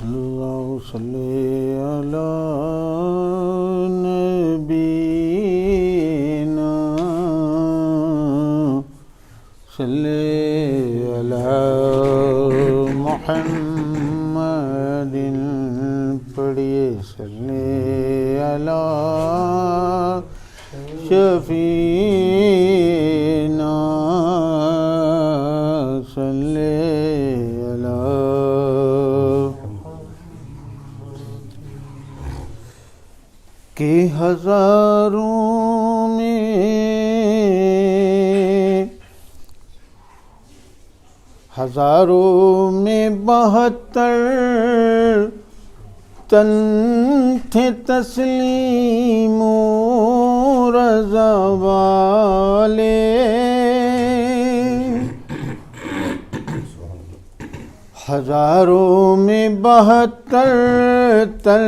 اللہم صلی علی نبینا صلی علی محمد پڑھیے صلی علی شفیعنا صلی علی کہ ہزاروں میں 72 تن تھے تسلیم و رضا والے، ہزاروں میں 72 تن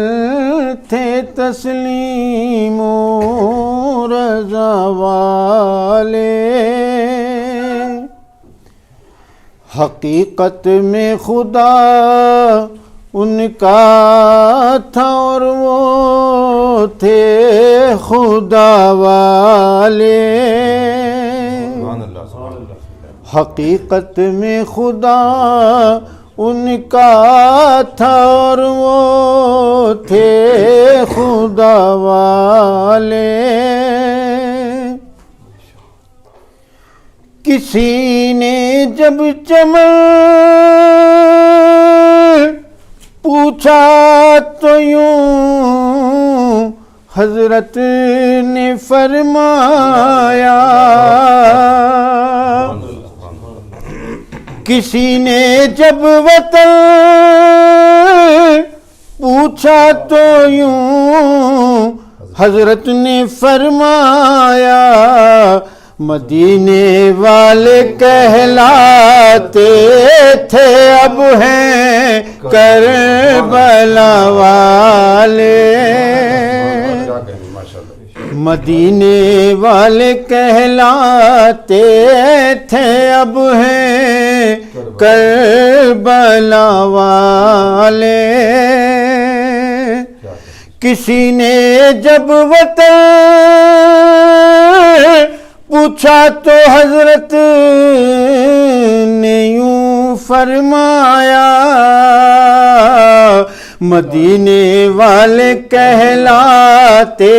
تھے تسلیم و رضا والے، حقیقت میں خدا ان کا تھا اور وہ تھے خدا والے، حقیقت میں خدا ان کا تھا اور وہ تھے خدا والے، کسی نے جب چمن پوچھا تو یوں حضرت نے فرمایا، کسی نے جب وطن پوچھا تو یوں حضرت نے فرمایا، مدینے والے کہلاتے تھے اب ہیں کربلا والے، مدینے والے کہلاتے تھے اب ہیں کربلا والے، کسی نے جب وطن پوچھا تو حضرت نے یوں فرمایا، مدینے والے کہلاتے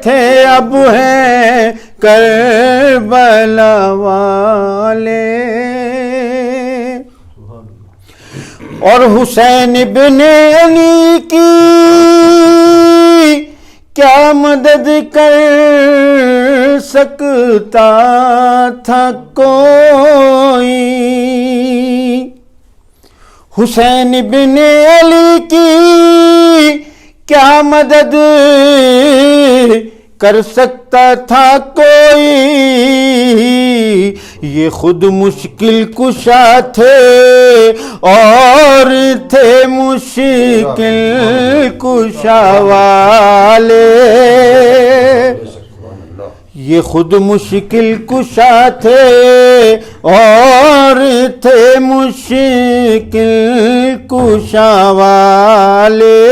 تھے اب ہیں کربلا والے، اور حسین ابن علی کی کیا مدد کر سکتا تھا کوئی، حسین بن علی کی کیا مدد کر سکتا تھا کوئی، یہ خود مشکل کشا تھے اور تھے مشکل کشا والے، یہ خود مشکل کشا تھے اور تھے مشکل کشا والے،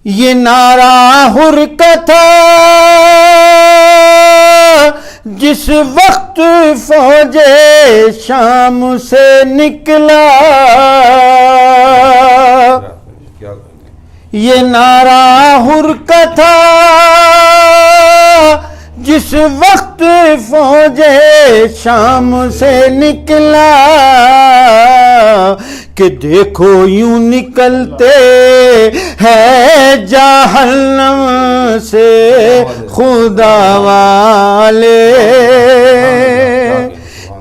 یہ نعرہ حر کا تھا جس وقت فوج شام سے نکلا، یہ نعرہ حر کا تھا جس وقت فوج شام سے نکلا، کہ دیکھو یوں نکلتے ہیں جہنم سے خدا والے،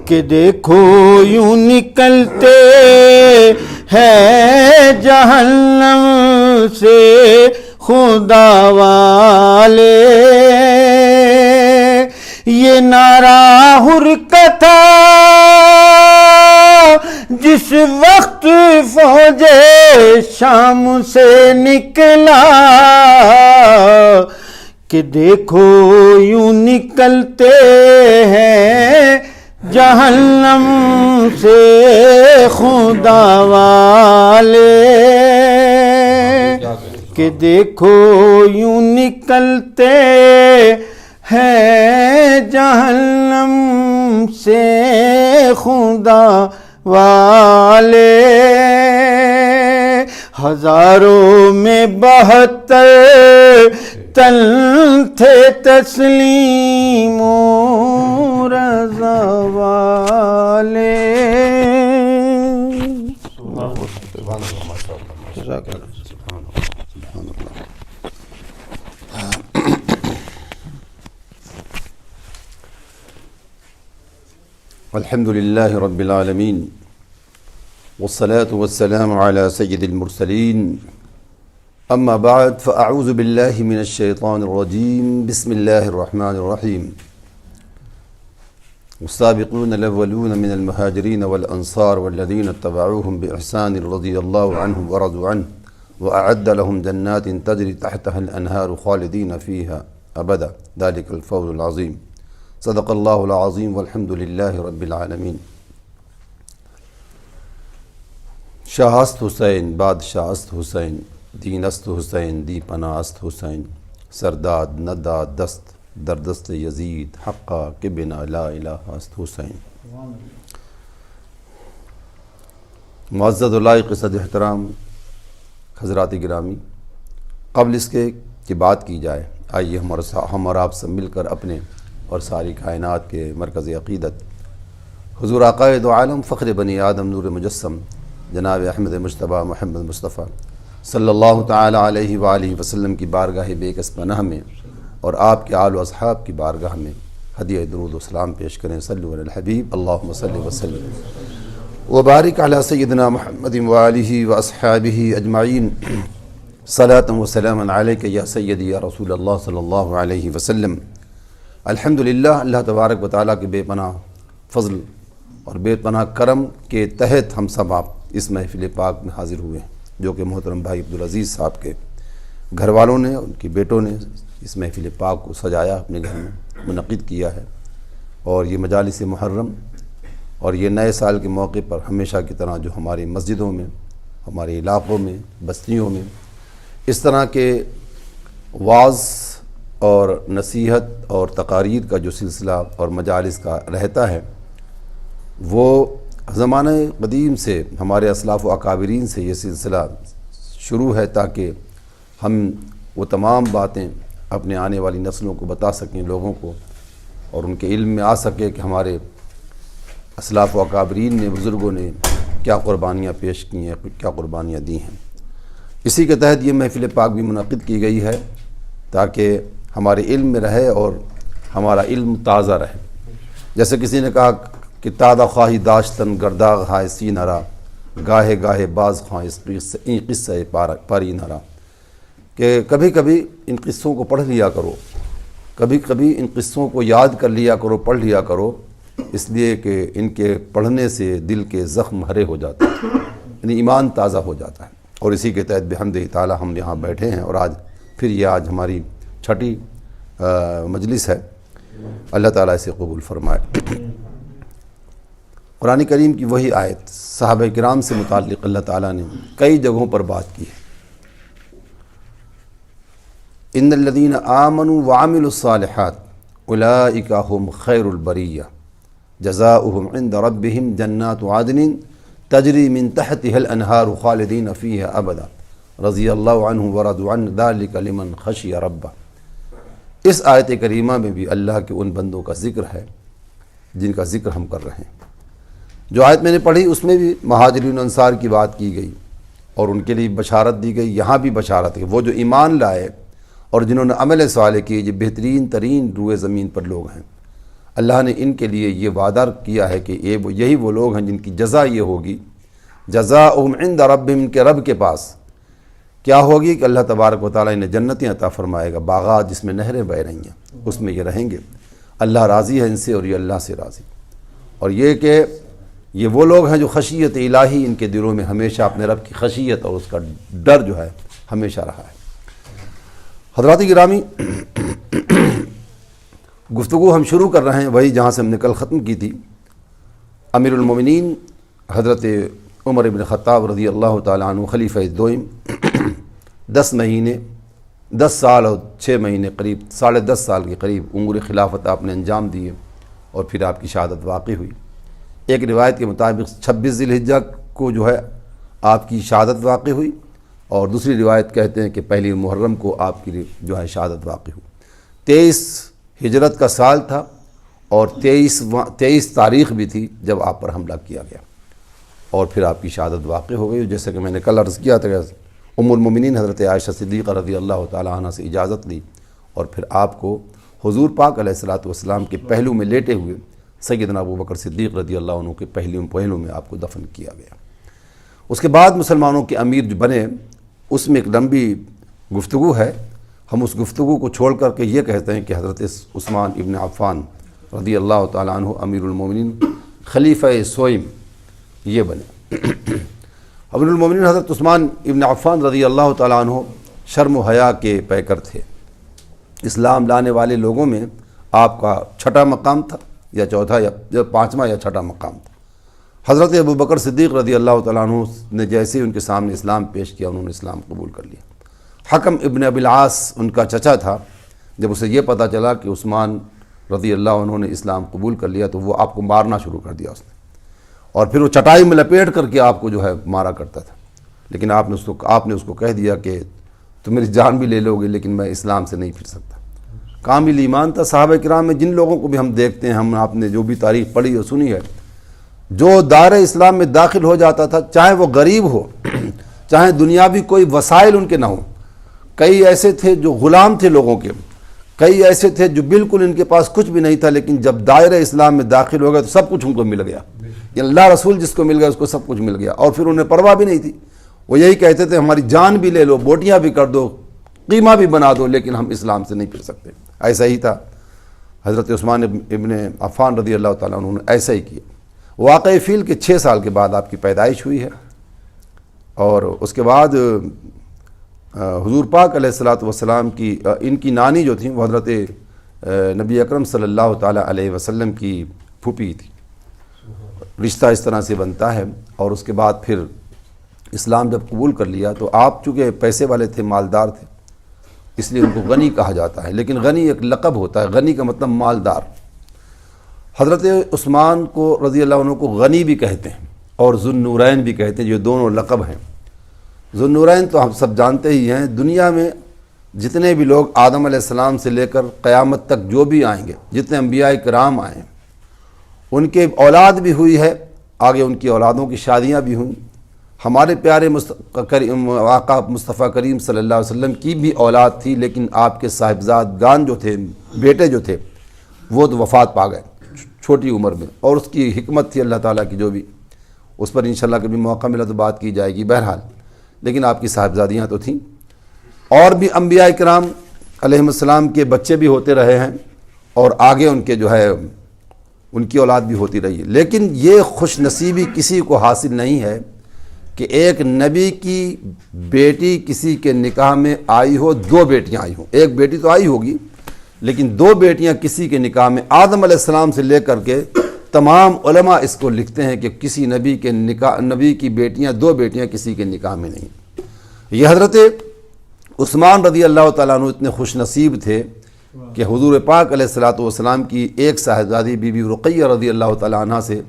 کہ دیکھو یوں نکلتے ہیں جہنم سے خدا والے، یہ نعرہ حر کا تھا جس وقت فوج شام سے نکلا، کہ دیکھو یوں نکلتے ہیں جہنم سے خدا والے کہ دیکھو یوں نکلتے ہیں جہنم سے خدا والے، ہزاروں میں 72 تن تھے تسلیم و رضا والے۔ الحمد للہ رب العالمین والصلاة والسلام على سید المرسلین، اما بعد فاعوذ باللہ من الشیطان الرجیم، بسم اللہ الرحمن الرحیم۔ والسابقون الاولون من المہاجرین والانصار والذین اتبعوهم بإحسان رضی اللہ عنہم ورضوا عنہ وأعد لهم جنات تجری تحتها الانہار خالدین فیہا ابدا ذلک الفوز العظیم۔ صدق اللہ العظیم والحمد للہ رب العالمین۔ شاہ است حسین، بادشاہ است حسین، دین است حسین، دی پناہ است حسین، سرداد نداد دست در دست یزید، حقا کہ بنا لا الہ است حسین۔ معزز و لائق صد احترام حضرات گرامی، قبل اس کے کہ بات کی جائے، آئیے ہم اور آپ سب مل کر اپنے اور ساری کائنات کے مرکز عقیدت حضور عقائد و عالم فخر بنی آدم نور مجسم جناب احمد مجتبیٰ محمد مصطفیٰ صلی اللہ تعالی علیہ وآلہ وسلم کی بارگاہ بے کس پناہ میں اور آپ کے آل و اصحاب کی بارگاہ میں ہدیہ درود و سلام پیش کریں۔ صلو علی الحبیب اللہم صلی وسلم وبارک علی سیدنا محمد وآلہ واصحابہ اجمعین، صلاۃ و سلام علیک یا سیدی یا رسول اللہ صلی اللہ علیہ وسلم۔ الحمدللہ، اللہ تبارک و تعالیٰ کے بے پناہ فضل اور بے پناہ کرم کے تحت ہم سب آپ اس محفل پاک میں حاضر ہوئے ہیں، جو کہ محترم بھائی عبدالعزیز صاحب کے گھر والوں نے، ان کی بیٹوں نے اس محفل پاک کو سجایا، اپنے گھر میں منعقد کیا ہے۔ اور یہ مجالس محرم اور یہ نئے سال کے موقع پر ہمیشہ کی طرح جو ہماری مسجدوں میں، ہمارے علاقوں میں، بستیوں میں اس طرح کے وعظ اور نصیحت اور تقاریر کا جو سلسلہ اور مجالس کا رہتا ہے، وہ زمانہ قدیم سے ہمارے اسلاف و اکابرین سے یہ سلسلہ شروع ہے، تاکہ ہم وہ تمام باتیں اپنے آنے والی نسلوں کو بتا سکیں، لوگوں کو، اور ان کے علم میں آ سکے کہ ہمارے اسلاف و اکابرین نے، بزرگوں نے کیا قربانیاں پیش کی ہیں، کیا قربانیاں دی ہیں۔ اسی کے تحت یہ محفل پاک بھی منعقد کی گئی ہے، تاکہ ہمارے علم میں رہے اور ہمارا علم تازہ رہے۔ جیسے کسی نے کہا کہ تازہ خواہی داشتن گرداغ ہائے سی نرا، گاہے گاہے باز خواہ این قصہ پاری نرا، کہ کبھی کبھی ان قصوں کو پڑھ لیا کرو، کبھی کبھی ان قصوں کو یاد کر لیا کرو، پڑھ لیا کرو، اس لیے کہ ان کے پڑھنے سے دل کے زخم ہرے ہو جاتے ہیں، یعنی ایمان تازہ ہو جاتا ہے۔ اور اسی کے تحت بحمدہ تعالی ہم یہاں بیٹھے ہیں، اور آج ہماری چھٹی مجلس ہے۔ اللہ تعالیٰ اسے قبول فرمائے۔ قرآن کریم کی وہی آیت صحابہ کرام سے متعلق اللہ تعالیٰ نے کئی جگہوں پر بات کی ہے۔ ان الذین آمنوا وعملوا الصالحات اولئک هم خیر البریہ جزاؤہم عند ربہم جنات عدن تجری من تحتها الانہار خالدین فیہا ابدا رضی اللہ عنہ ورضوا عنہ ذلک لمن خشی ربہ۔ اس آیت کریمہ میں بھی اللہ کے ان بندوں کا ذکر ہے جن کا ذکر ہم کر رہے ہیں۔ جو آیت میں نے پڑھی اس میں بھی مہاجرین انصار کی بات کی گئی اور ان کے لیے بشارت دی گئی۔ یہاں بھی بشارت ہے، وہ جو ایمان لائے اور جنہوں نے عمل صالح کیے، یہ بہترین ترین روئے زمین پر لوگ ہیں۔ اللہ نے ان کے لیے یہ وعدہ کیا ہے کہ یہی وہ لوگ ہیں جن کی جزا یہ ہوگی، جزاؤہم عند ربہم، ان کے رب کے پاس کیا ہوگی کہ اللہ تبارک و تعالیٰ انہیں جنتیں عطا فرمائے گا، باغات جس میں نہریں بہہ رہی ہیں، اس میں یہ رہیں گے۔ اللہ راضی ہے ان سے اور یہ اللہ سے راضی۔ اور یہ کہ یہ وہ لوگ ہیں جو خشیت الہی ان کے دلوں میں ہمیشہ اپنے رب کی خشیت اور اس کا ڈر جو ہے ہمیشہ رہا ہے۔ حضرات گرامی، گفتگو ہم شروع کر رہے ہیں وہی جہاں سے ہم نے کل ختم کی تھی، امیر المومنین حضرت عمر بن خطاب رضی اللہ تعالیٰ عنہ خلیفہ دوئم 10 سال اور 6 مہینے قریب 10.5 سال کے قریب امور خلافت آپ نے انجام دیے اور پھر آپ کی شہادت واقع ہوئی۔ ایک روایت کے مطابق 26 ذی الحجہ کو جو ہے آپ کی شہادت واقع ہوئی، اور دوسری روایت کہتے ہیں کہ پہلی محرم کو آپ کی جو ہے شہادت واقع ہوئی۔ 23 ہجرت کا سال تھا اور 23 تاریخ بھی تھی جب آپ پر حملہ کیا گیا، اور پھر آپ کی شہادت واقع ہو گئی۔ جیسے کہ میں نے کل عرض کیا تھا کہ ام المومنین حضرت عائشہ صدیقہ رضی اللہ تعالیٰ عنہ سے اجازت لی، اور پھر آپ کو حضور پاک علیہ الصلوۃ والسلام کے پہلو میں لیٹے ہوئے سیدنا ابو بکر صدیق رضی اللہ عنہ کے پہلو میں آپ کو دفن کیا گیا۔ اس کے بعد مسلمانوں کے امیر جو بنے، اس میں ایک لمبی گفتگو ہے۔ ہم اس گفتگو کو چھوڑ کر کے یہ کہتے ہیں کہ حضرت عثمان ابن عفان رضی اللہ تعالیٰ عنہ امیر المومنین خلیفہ سوئم یہ بنے۔ امیر المومنین حضرت عثمان ابن عفان رضی اللہ تعالیٰ عنہ شرم و حیا کے پیکر تھے۔ اسلام لانے والے لوگوں میں آپ کا 6واں مقام تھا، یا 4تھا یا 5واں یا 6واں مقام تھا۔ حضرت ابو بکر صدیق رضی اللہ تعالیٰ عنہ نے جیسے ان کے سامنے اسلام پیش کیا، انہوں نے اسلام قبول کر لیا۔ حکم ابن ابی العاص ان کا چچا تھا، جب اسے یہ پتہ چلا کہ عثمان رضی اللہ عنہ نے اسلام قبول کر لیا تو وہ آپ کو مارنا شروع کر دیا اس نے، اور پھر وہ چٹائی میں لپیٹ کر کے آپ کو جو ہے مارا کرتا تھا۔ لیکن آپ نے اس کو کہہ دیا کہ تم میری جان بھی لے لو گے لیکن میں اسلام سے نہیں پھر سکتا۔ کامل ایمان تھا۔ صحابہ کرام میں جن لوگوں کو بھی ہم دیکھتے ہیں، آپ نے جو بھی تاریخ پڑھی اور سنی ہے، جو دائرہ اسلام میں داخل ہو جاتا تھا، چاہے وہ غریب ہو، چاہے دنیاوی کوئی وسائل ان کے نہ ہوں۔ کئی ایسے تھے جو غلام تھے لوگوں کے، کئی ایسے تھے جو بالکل ان کے پاس کچھ بھی نہیں تھا، لیکن جب دائرہ اسلام میں داخل ہو گئے تو سب کچھ ان کو مل گیا۔ یہ اللہ رسول جس کو مل گیا اس کو سب کچھ مل گیا، اور پھر انہیں پرواہ بھی نہیں تھی۔ وہ یہی کہتے تھے ہماری جان بھی لے لو، بوٹیاں بھی کر دو، قیمہ بھی بنا دو، لیکن ہم اسلام سے نہیں پھر سکتے۔ ایسا ہی تھا حضرت عثمان ابن عفان رضی اللہ تعالیٰ عنہ نے ایسا ہی کیا۔ واقعی فیل کے 6 سال کے بعد آپ کی پیدائش ہوئی ہے، اور اس کے بعد حضور پاک علیہ الصلوۃ والسلام کی ان کی نانی جو تھیں وہ حضرت نبی اکرم صلی اللہ تعالیٰ علیہ وسلم کی پھوپھی تھی۔ رشتہ اس طرح سے بنتا ہے، اور اس کے بعد پھر اسلام جب قبول کر لیا تو آپ چونکہ پیسے والے تھے، مالدار تھے، اس لیے ان کو غنی کہا جاتا ہے، لیکن غنی ایک لقب ہوتا ہے، غنی کا مطلب مالدار۔ حضرت عثمان کو رضی اللہ عنہ کو غنی بھی کہتے ہیں اور ذو النورین بھی کہتے ہیں، جو دونوں لقب ہیں۔ ذو النورین تو ہم سب جانتے ہی ہیں، دنیا میں جتنے بھی لوگ آدم علیہ السلام سے لے کر قیامت تک جو بھی آئیں گے، جتنے انبیاء کرام آئے ہیں، ان کے اولاد بھی ہوئی ہے، آگے ان کی اولادوں کی شادیاں بھی ہوئیں۔ ہمارے پیارے آقا مصطفیٰ کریم صلی اللہ علیہ وسلم کی بھی اولاد تھی، لیکن آپ کے صاحبزادگان جو تھے، بیٹے جو تھے، وہ تو وفات پا گئے چھوٹی عمر میں، اور اس کی حکمت تھی اللہ تعالیٰ کی، جو بھی اس پر انشاءاللہ کبھی موقع ملا تو بات کی جائے گی۔ بہرحال لیکن آپ کی صاحبزادیاں تو تھیں، اور بھی انبیاء کرام علیہ السلام کے بچے بھی ہوتے رہے ہیں، اور آگے ان کے جو ہے ان کی اولاد بھی ہوتی رہی ہے۔ لیکن یہ خوش نصیبی کسی کو حاصل نہیں ہے کہ ایک نبی کی بیٹی کسی کے نکاح میں آئی ہو، 2 بیٹیاں آئی ہوں۔ ایک بیٹی تو آئی ہوگی، لیکن 2 بیٹیاں کسی کے نکاح میں، آدم علیہ السلام سے لے کر کے تمام علماء اس کو لکھتے ہیں کہ کسی نبی کی بیٹیاں 2 بیٹیاں کسی کے نکاح میں نہیں۔ یہ حضرت عثمان رضی اللہ تعالیٰ عنہ اتنے خوش نصیب تھے کہ حضور پاک علیہ الصلوۃ والسلام کی ایک صاحبزادی بی بی رقیہ رضی اللہ تعالیٰ عنہ سے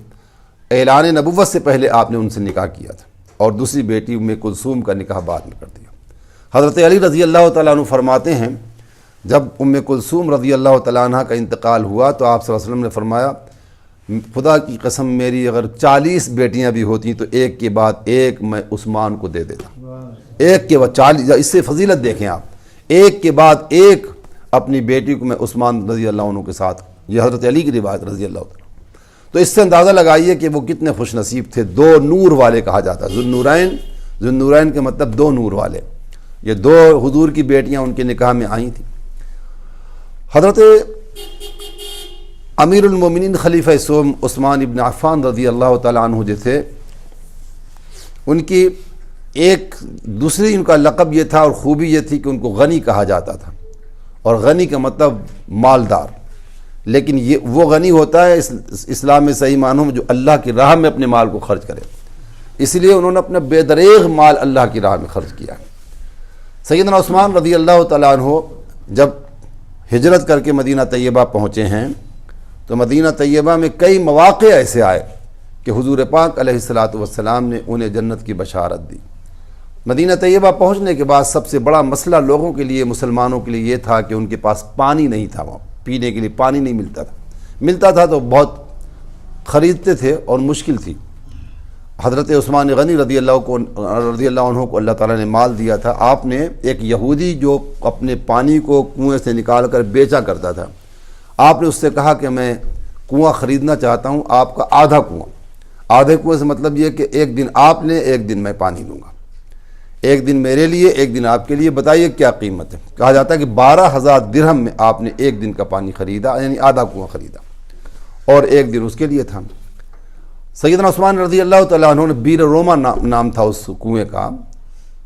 اعلان نبوت سے پہلے آپ نے ان سے نکاح کیا تھا، اور دوسری بیٹی ام کلثوم کا نکاح بعد میں کر دیا۔ حضرت علی رضی اللہ تعالیٰ عنہ فرماتے ہیں جب ام کلثوم رضی اللہ تعالیٰ عنہ کا انتقال ہوا تو آپ صلی اللہ علیہ وسلم نے فرمایا خدا کی قسم میری اگر 40 بیٹیاں بھی ہوتی تو ایک کے بعد ایک میں عثمان کو دے دیتا، ایک کے بعد 40، اس سے فضیلت دیکھیں آپ، ایک کے بعد ایک اپنی بیٹی کو میں عثمان رضی اللہ عنہ کے ساتھ، یہ حضرت علی کی روایت رضی اللہ عنہ۔ تو اس سے اندازہ لگائیے کہ وہ کتنے خوش نصیب تھے۔ 2 نور والے کہا جاتا ہے، ذو النورین، ذو النورین کے مطلب 2 نور والے۔ یہ 2 حضور کی بیٹیاں ان کے نکاح میں آئی تھیں۔ حضرت امیر المومنین خلیفہ سوم عثمان ابن عفان رضی اللہ تعالیٰ عنہ جو تھے، ان کی ایک دوسری ان کا لقب یہ تھا اور خوبی یہ تھی کہ ان کو غنی کہا جاتا تھا، اور غنی کا مطلب مالدار۔ لیکن یہ وہ غنی ہوتا ہے اسلام میں صحیح معنوں میں جو اللہ کی راہ میں اپنے مال کو خرچ کرے، اس لیے انہوں نے اپنا بے دریغ مال اللہ کی راہ میں خرچ کیا۔ سیدنا عثمان رضی اللہ تعالیٰ عنہ جب ہجرت کر کے مدینہ طیبہ پہنچے ہیں تو مدینہ طیبہ میں کئی مواقع ایسے آئے کہ حضور پاک علیہ الصلاۃ والسلام نے انہیں جنت کی بشارت دی۔ مدینہ طیبہ پہنچنے کے بعد سب سے بڑا مسئلہ لوگوں کے لیے، مسلمانوں کے لیے یہ تھا کہ ان کے پاس پانی نہیں تھا، وہاں پینے کے لیے پانی نہیں ملتا تھا تو بہت خریدتے تھے اور مشکل تھی۔ حضرت عثمان غنی رضی اللہ عنہ کو اللہ تعالیٰ نے مال دیا تھا۔ آپ نے ایک یہودی جو اپنے پانی کو کنویں سے نکال کر بیچا کرتا تھا، آپ نے اس سے کہا کہ میں کنواں خریدنا چاہتا ہوں، آپ کا آدھا کنواں۔ آدھے کنویں سے مطلب یہ کہ ایک دن آپ لیں، ایک دن میں پانی لوں گا، ایک دن میرے لیے، ایک دن آپ کے لیے، بتائیے کیا قیمت ہے۔ کہا جاتا ہے کہ 12,000 درہم میں آپ نے ایک دن کا پانی خریدا، یعنی آدھا کنواں خریدا، اور ایک دن اس کے لیے تھا۔ سیدنا عثمان رضی اللہ تعالیٰ عنہ نے بیر روما نام تھا اس کنویں کا،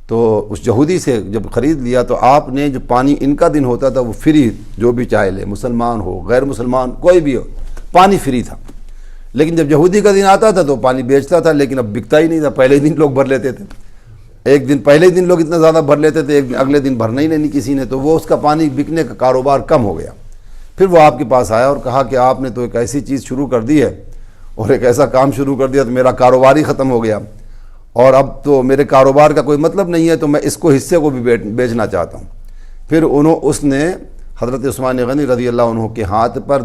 تو اس یہودی سے جب خرید لیا تو آپ نے جو پانی ان کا دن ہوتا تھا وہ فری، جو بھی چاہے لے، مسلمان ہو غیر مسلمان کوئی بھی ہو، پانی فری تھا۔ لیکن جب یہودی کا دن آتا تھا تو پانی بیچتا تھا، لیکن اب بکتا ہی نہیں تھا۔ پہلے دن لوگ بھر لیتے تھے، ایک دن پہلے دن لوگ اتنا زیادہ بھر لیتے تھے، ایک دن اگلے دن بھرنا ہی نہیں کسی نے، تو وہ اس کا پانی بکنے کا کاروبار کم ہو گیا۔ پھر وہ آپ کے پاس آیا اور کہا کہ آپ نے تو ایک ایسی چیز شروع کر دی ہے اور ایک ایسا کام شروع کر دیا تو میرا کاروبار ہی ختم ہو گیا، اور اب تو میرے کاروبار کا کوئی مطلب نہیں ہے، تو میں اس کو حصے کو بھی بیچنا چاہتا ہوں۔ پھر اس نے حضرت عثمان غنی رضی اللہ عنہ کے ہاتھ پر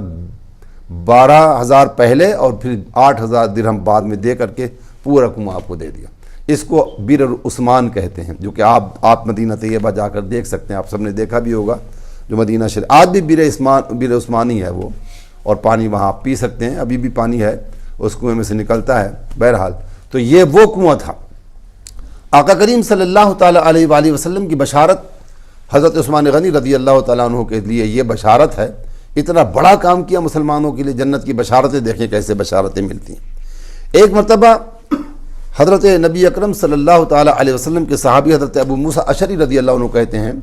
12,000 پہلے اور پھر 8,000 درہم بعد میں دے کر کے پورا کنواں آپ کو دے دیا۔ اس کو بیر عثمان کہتے ہیں، جو کہ آپ مدینہ طیبہ جا کر دیکھ سکتے ہیں، آپ سب نے دیکھا بھی ہوگا، جو مدینہ شریف آج بھی بیر عثمانی ہے وہ، اور پانی وہاں آپ پی سکتے ہیں، ابھی بھی پانی ہے اس کنویں میں سے نکلتا ہے۔ بہرحال تو یہ وہ کنواں تھا۔ آقا کریم صلی اللہ تعالیٰ علیہ وآلہ وسلم کی بشارت حضرت عثمان غنی رضی اللہ تعالیٰ عنہ کے لیے یہ بشارت ہے۔ اتنا بڑا کام کیا مسلمانوں کے لیے، جنت کی بشارتیں دیکھیں کیسے بشارتیں ملتی ہیں۔ ایک مرتبہ حضرت نبی اکرم صلی اللہ تعالیٰ علیہ وسلم کے صحابی حضرت ابو موسیٰ اشعری رضی اللہ عنہ کہتے ہیں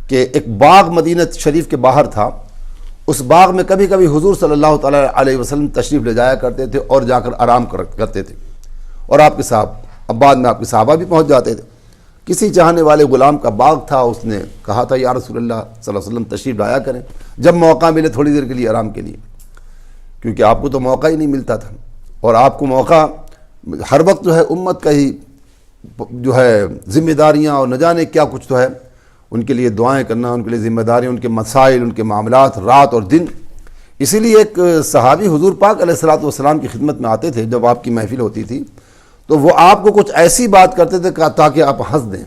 کہ ایک باغ مدینہ شریف کے باہر تھا، اس باغ میں کبھی کبھی حضور صلی اللہ تعالیٰ علیہ وسلم تشریف لے جایا کرتے تھے اور جا کر آرام کرتے تھے، اور آپ کے اب بعد میں آپ کے صحابہ بھی پہنچ جاتے تھے۔ کسی چاہنے والے غلام کا باغ تھا، اس نے کہا تھا یا رسول اللہ صلی اللہ علیہ وسلم تشریف لایا کریں جب موقع ملے، تھوڑی دیر کے لیے آرام کے لیے، کیونکہ آپ کو تو موقع ہی نہیں ملتا تھا، اور آپ کو موقع ہر وقت جو ہے امت کا ہی جو ہے ذمہ داریاں اور نہ جانے کیا کچھ تو ہے، ان کے لیے دعائیں کرنا، ان کے لیے ذمہ داریاں، ان کے مسائل، ان کے معاملات رات اور دن۔ اسی لیے ایک صحابی حضور پاک علیہ الصلوۃ والسلام کی خدمت میں آتے تھے جب آپ کی محفل ہوتی تھی، تو وہ آپ کو کچھ ایسی بات کرتے تھے تاکہ آپ ہنس دیں۔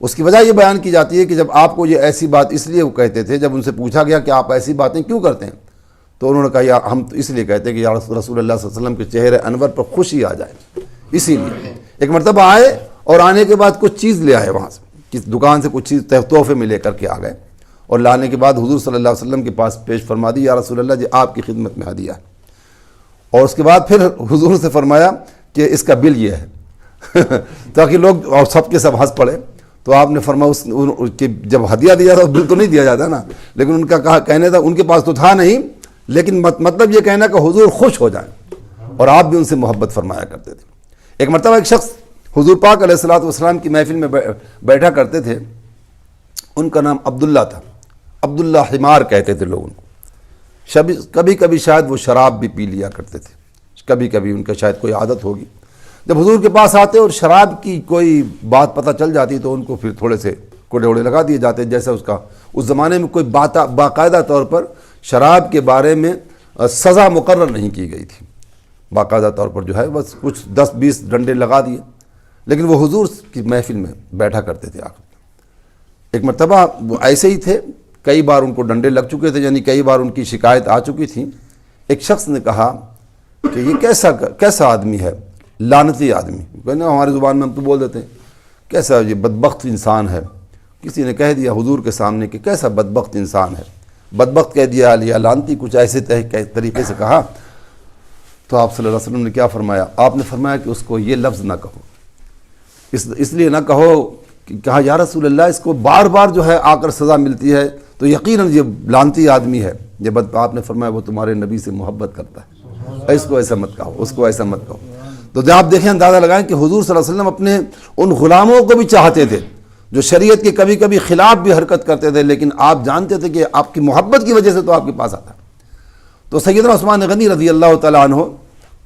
اس کی وجہ یہ بیان کی جاتی ہے کہ جب آپ کو یہ ایسی بات اس لیے وہ کہتے تھے، جب ان سے پوچھا گیا کہ آپ ایسی باتیں کیوں کرتے ہیں، تو انہوں نے کہا یا ہم تو اس لیے کہتے ہیں کہ یا رسول اللہ صلی اللہ علیہ وسلم کے چہرے انور پر خوشی آ جائے، اسی لیے۔ ایک مرتبہ آئے اور آنے کے بعد کچھ چیز لے آئے، وہاں سے کس دکان سے کچھ چیز تحفے میں لے کر کے آ گئے، اور لانے کے بعد حضور صلی اللہ علیہ وسلم کے پاس پیش فرما دی، یا رسول اللہ جی آپ کی خدمت میں ہدیہ ہے۔ اور اس کے بعد پھر حضور سے فرمایا کہ اس کا بل یہ ہے تاکہ لوگ اور سب کے سب ہنس پڑے۔ تو آپ نے فرمایا کہ جب ہدیہ دیا تھا بل تو نہیں دیا جاتا نا، لیکن ان کا کہنے تھا، ان کے پاس تو تھا نہیں، لیکن مطلب یہ کہنا کہ حضور خوش ہو جائیں، اور آپ بھی ان سے محبت فرمایا کرتے تھے۔ ایک مرتبہ ایک شخص حضور پاک علیہ الصلوۃ والسلام کی محفل میں بیٹھا کرتے تھے، ان کا نام عبداللہ تھا، عبداللہ حمار کہتے تھے لوگ ان کو۔ کبھی کبھی شاید وہ شراب بھی پی لیا کرتے تھے، کبھی کبھی ان کا شاید کوئی عادت ہوگی۔ جب حضور کے پاس آتے اور شراب کی کوئی بات پتہ چل جاتی تو ان کو پھر تھوڑے سے کوڑے وڑے لگا دیے جاتے، جیسا اس زمانے میں کوئی باقاعدہ طور پر شراب کے بارے میں سزا مقرر نہیں کی گئی تھی، باقاعدہ طور پر جو ہے بس کچھ 10-20 ڈنڈے لگا دیے، لیکن وہ حضور کی محفل میں بیٹھا کرتے تھے آخر۔ ایک مرتبہ وہ ایسے ہی تھے، کئی بار ان کو ڈنڈے لگ چکے تھے، یعنی کئی بار ان کی شکایت آ چکی تھی۔ ایک شخص نے کہا کہ یہ کیسا آدمی ہے، لعنتی آدمی، کہنا ہماری زبان میں ہم تو بول دیتے ہیں کیسا یہ بدبخت انسان ہے۔ کسی نے کہہ دیا حضور کے سامنے کہ کیسا بدبخت انسان ہے، بدبخت کہہ دیا یا لعنتی، کچھ ایسے طریقے سے کہا۔ تو آپ صلی اللہ علیہ وسلم نے کیا فرمایا؟ آپ نے فرمایا کہ اس کو یہ لفظ نہ کہو، اس لیے نہ کہو کہ کہا یا رسول اللہ اس کو بار بار جو ہے آ کر سزا ملتی ہے تو یقیناً یہ لعنتی آدمی ہے، جب آپ نے فرمایا وہ تمہارے نبی سے محبت کرتا ہے، اس کو ایسا مت کہو، اس کو ایسا مت کہو۔ تو جب آپ دیکھیں اندازہ لگائیں کہ حضور صلی اللہ علیہ وسلم اپنے ان غلاموں کو بھی چاہتے تھے جو شریعت کے کبھی کبھی خلاف بھی حرکت کرتے تھے، لیکن آپ جانتے تھے کہ آپ کی محبت کی وجہ سے تو آپ کے پاس آتا ہے۔ تو سیدنا عثمان غنی رضی اللہ تعالیٰ عنہ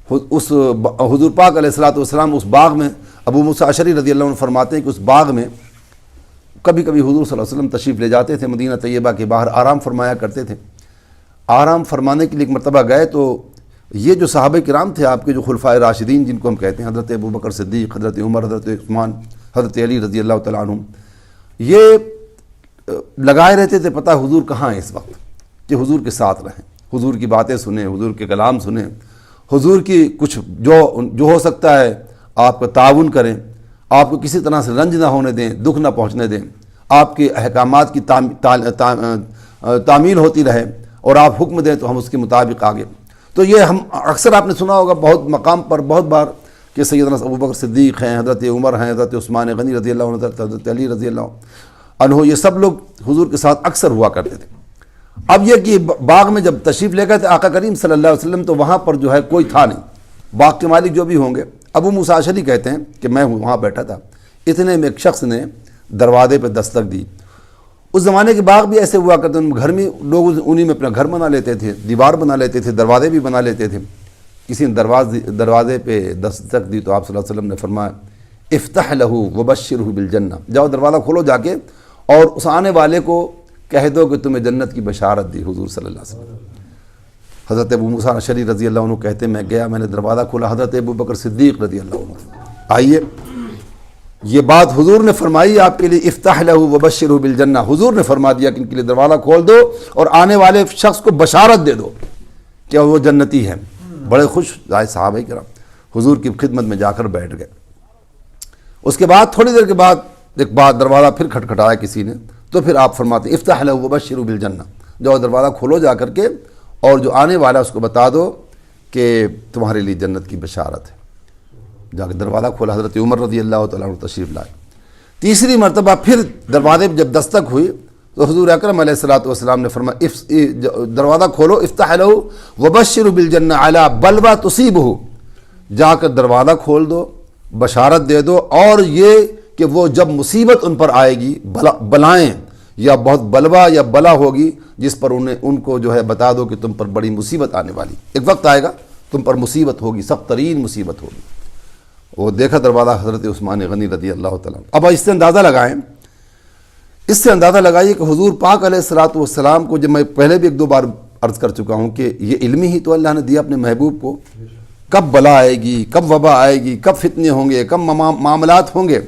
اس حضور پاک علیہ الصلوۃ والسلام اس باغ میں، ابو موسیٰ اشعری رضی اللہ عنہ فرماتے ہیں کہ اس باغ میں کبھی کبھی حضور صلی اللہ علیہ وسلم تشریف لے جاتے تھے، مدینہ طیبہ کے باہر آرام فرمایا کرتے تھے۔ آرام فرمانے کے لیے ایک مرتبہ گئے تو یہ جو صحابہ کرام تھے آپ کے، جو خلفائے راشدین جن کو ہم کہتے ہیں، حضرت ابو بکر صدیق، حضرت عمر، حضرت عثمان، حضرت علی رضی اللہ تعالیٰ عنہ، یہ لگائے رہتے تھے پتہ حضور کہاں ہیں اس وقت، کہ حضور کے ساتھ رہیں، حضور کی باتیں سنیں، حضور کے کلام سنیں، حضور کی کچھ جو ہو سکتا ہے آپ کا تعاون کریں، آپ کو کسی طرح سے رنج نہ ہونے دیں، دکھ نہ پہنچنے دیں، آپ کے احکامات کی تعمیل ہوتی رہے اور آپ حکم دیں تو ہم اس کے مطابق آگے۔ تو یہ ہم اکثر آپ نے سنا ہوگا بہت مقام پر بہت بار کہ سیدنا ابو بکر صدیق ہیں، حضرت عمر ہیں، حضرت عثمان غنی رضی اللہ عنہ، حضرت علی رضی اللہ عنہ، یہ سب لوگ حضور کے ساتھ اکثر ہوا کرتے تھے۔ اب یہ کہ باغ میں جب تشریف لے گئے تھے آقا کریم صلی اللہ علیہ وسلم، تو وہاں پر جو ہے کوئی تھا نہیں، باغ کے مالک جو بھی ہوں گے۔ ابو موسیٰ اشعری کہتے ہیں کہ میں وہاں بیٹھا تھا، اتنے میں ایک شخص نے دروازے پہ دستک دی۔ اس زمانے کے باغ بھی ایسے ہوا کرتے ہیں، گھر میں لوگ انہی میں اپنا گھر بنا لیتے تھے، دیوار بنا لیتے تھے، دروازے بھی بنا لیتے تھے۔ کسی نے دروازے پہ دستک دی تو آپ صلی اللہ علیہ وسلم نے فرمایا افتح لہ وبشرہ بالجنہ، جاؤ دروازہ کھولو جا کے اور اس آنے والے کو کہہ دو کہ تمہیں جنت کی بشارت دی حضور صلی اللہ علیہ وسلم۔ حضرت ابو موسیٰ اشعری رضی اللہ عنہ کہتے ہیں میں گیا، میں نے دروازہ کھولا، حضرت ابو بکر صدیق رضی اللہ عنہ آئیے، یہ بات حضور نے فرمائی آپ کے لیے، افتح لہ وبشرہ بالجنہ، حضور نے فرما دیا کہ ان کے لیے دروازہ کھول دو اور آنے والے شخص کو بشارت دے دو کہ وہ جنتی ہے۔ بڑے خوش آئے صحابہ کرام، حضور کی خدمت میں جا کر بیٹھ گئے۔ اس کے بعد تھوڑی دیر کے بعد ایک بات، دروازہ پھر کھٹکھٹایا کسی نے، تو پھر آپ فرماتے ہیں افتح لہ وبشرہ بالجنہ، جاؤ دروازہ کھولو جا کر کے اور جو آنے والا ہے اس کو بتا دو کہ تمہارے لیے جنت کی بشارت ہے۔ جا کے دروازہ کھولا، حضرت عمر رضی اللہ تعالیٰ عنہ تشریف لائے۔ تیسری مرتبہ پھر دروازے پہ جب دستک ہوئی تو حضور اکرم علیہ الصلوۃ والسلام نے فرمایا دروازہ کھولو، افتح لہ وبشرہ بالجنہ علی بلوى تصیبہ، جا کر دروازہ کھول دو، بشارت دے دو، اور یہ کہ وہ جب مصیبت ان پر آئے گی، بلائیں یا بہت بلوا یا بلا ہوگی جس پر ان کو جو ہے بتا دو کہ تم پر بڑی مصیبت آنے والی، ایک وقت آئے گا تم پر مصیبت ہوگی، سخت ترین مصیبت ہوگی۔ وہ دیکھا دروازہ حضرت عثمان غنی رضی اللہ تعالیٰ۔ اب اس سے اندازہ لگائیں، اس سے اندازہ لگائیے کہ حضور پاک علیہ الصلوۃ والسلام کو، جب میں پہلے بھی ایک دو بار عرض کر چکا ہوں کہ یہ علم ہی تو اللہ نے دیا اپنے محبوب کو، کب بلا آئے گی، کب وبا آئے گی، کب فتنے ہوں گے، کب معاملات ہوں گے۔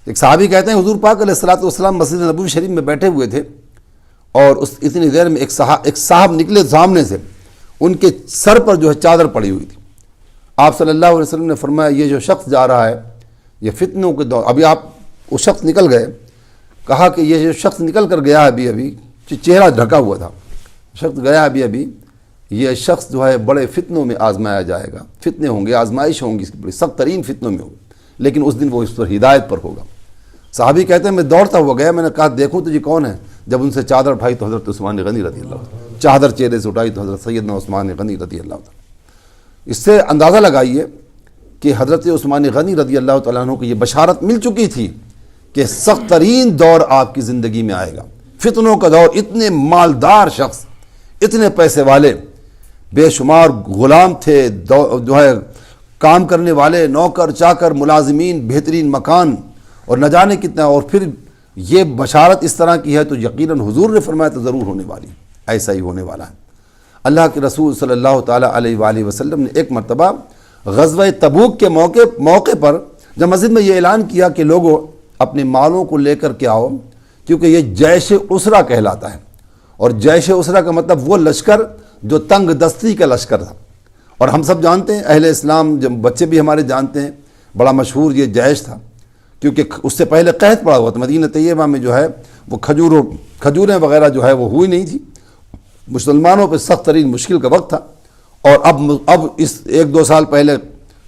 ایک صحابی کہتے ہیں حضور پاک علیہ الصلوۃ والسلام مسجد نبوی شریف میں بیٹھے ہوئے تھے اور اتنی دیر میں ایک صاحب نکلے سامنے سے، ان کے سر پر جو ہے چادر پڑی ہوئی تھی۔ آپ صلی اللہ علیہ وسلم نے فرمایا یہ جو شخص جا رہا ہے یہ فتنوں کے دور، ابھی آپ وہ شخص نکل گئے، کہا کہ یہ جو شخص نکل کر گیا ابھی چہرہ ڈھکا ہوا تھا، شخص گیا ابھی یہ شخص جو ہے بڑے فتنوں میں آزمایا جائے گا، فتنے ہوں گے، آزمائش ہوں گی، اس کی بڑی سخت ترین فتنوں میں ہوگی، لیکن اس دن وہ اس پر ہدایت پر ہوگا۔ صحابی کہتے ہیں میں دوڑتا ہوا گیا، میں نے کہا دیکھوں تو یہ کون ہے، جب ان سے چادر اٹھائی تو حضرت عثمان غنی رضی اللہ عنہ، چادر چہرے سے اٹھائی تو حضرت سیدنا عثمان غنی رضی اللہ عنہ۔ اس سے اندازہ لگائیے کہ حضرت عثمان غنی رضی اللہ تعالیٰ عنہ کو یہ بشارت مل چکی تھی کہ سخت ترین دور آپ کی زندگی میں آئے گا، فتنوں کا دور، اتنے مالدار شخص، اتنے پیسے والے، بے شمار غلام تھے، جو ہے کام کرنے والے، نوکر چاکر، ملازمین، بہترین مکان، اور نہ جانے کتنا، اور پھر یہ بشارت اس طرح کی ہے تو یقیناً حضور نے فرمایا تو ضرور ہونے والی، ایسا ہی ہونے والا ہے۔ اللہ کے رسول صلی اللہ تعالیٰ علیہ وآلہ وسلم نے ایک مرتبہ غزوہ تبوک کے موقع پر جب مسجد میں یہ اعلان کیا کہ لوگوں اپنے مالوں کو لے کر کے آؤ، کیونکہ یہ جیش اسرہ کہلاتا ہے، اور جیش اسرہ کا مطلب وہ لشکر جو تنگ دستی کا لشکر تھا، اور ہم سب جانتے ہیں، اہل اسلام جب بچے بھی ہمارے جانتے ہیں، بڑا مشہور یہ جیش تھا، کیونکہ اس سے پہلے قحط پڑا ہوا تھا مدینہ طیبہ میں، جو ہے وہ کھجوریں وغیرہ جو ہے وہ ہوئی نہیں تھی، مسلمانوں پہ سخت ترین مشکل کا وقت تھا، اور اب اس 1-2 سال پہلے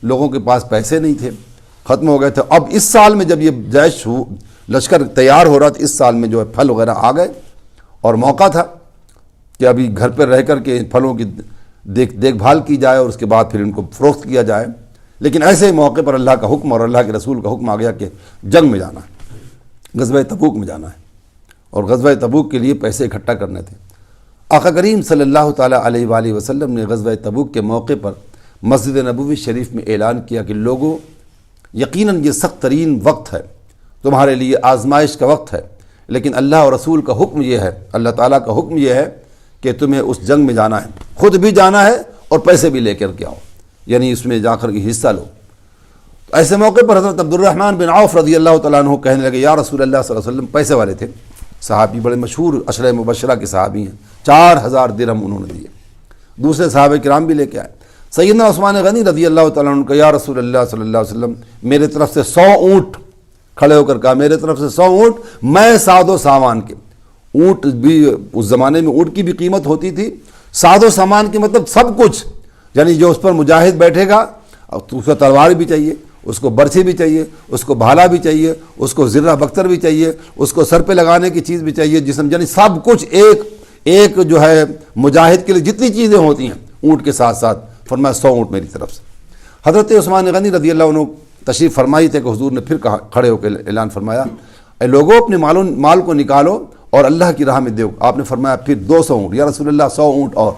لوگوں کے پاس پیسے نہیں تھے، ختم ہو گئے تھے، اب اس سال میں جب یہ جیش لشکر تیار ہو رہا تھا، اس سال میں جو ہے پھل وغیرہ آ گئے اور موقع تھا، کہ ابھی گھر پر رہ کر کے پھلوں کی دیکھ بھال کی جائے اور اس کے بعد پھر ان کو فروخت کیا جائے، لیکن ایسے موقع پر اللہ کا حکم اور اللہ کے رسول کا حکم آ گیا کہ جنگ میں جانا ہے، غزوہ تبوک میں جانا ہے، اور غزوہ تبوک کے لیے پیسے اکٹھا کرنے تھے۔ آقا کریم صلی اللہ تعالیٰ علیہ وآلہ وسلم نے غزوہ تبوک کے موقع پر مسجد نبوی شریف میں اعلان کیا کہ لوگوں، یقیناً یہ سخت ترین وقت ہے، تمہارے لیے آزمائش کا وقت ہے، لیکن اللہ اور رسول کا حکم یہ ہے، اللہ تعالیٰ کا حکم یہ ہے کہ تمہیں اس جنگ میں جانا ہے، خود بھی جانا ہے اور پیسے بھی لے کر کے آؤ، یعنی اس میں جا کر کے حصہ لو۔ تو ایسے موقع پر حضرت عبد الرحمن بن عوف رضی اللہ تعالیٰ عنہ کہنے لگے، یا رسول اللہ صلی اللہ علیہ وسلم، پیسے والے تھے صحابی، بڑے مشہور عشرہ مبشرہ کے صحابی ہیں، 4000 درہم انہوں نے دیے، دوسرے صحابہ کرام بھی لے کے آئے۔ سیدنا عثمان غنی رضی اللہ تعالیٰ عنہ کا، یا رسول اللہ صلی اللہ علیہ وسلم، میرے طرف سے 100 اونٹ، کھڑے ہو کر کہا میرے طرف سے 100 اونٹ، میں ساد و سامان کے، اونٹ بھی اس زمانے میں اونٹ کی بھی قیمت ہوتی تھی، ساد و سامان کے مطلب سب کچھ، یعنی جو اس پر مجاہد بیٹھے گا تو اس کو تلوار بھی چاہیے، اس کو برچھی بھی چاہیے، اس کو بھالا بھی چاہیے، اس کو زرہ بختر بھی چاہیے، اس کو سر پہ لگانے کی چیز بھی چاہیے، جسم، یعنی سب کچھ ایک جو ہے مجاہد کے لیے جتنی چیزیں ہوتی ہیں اونٹ کے ساتھ ساتھ، فرمایا 100 اونٹ میری طرف سے۔ حضرت عثمان غنی رضی اللہ عنہ تشریف فرمائی تھے کہ حضور نے پھر کھڑے ہو کے اعلان فرمایا، اے لوگوں، اپنے مال کو نکالو اور اللہ کی راہ میں دو۔ آپ نے فرمایا پھر 200 اونٹ، یا رسول اللہ 100 اونٹ اور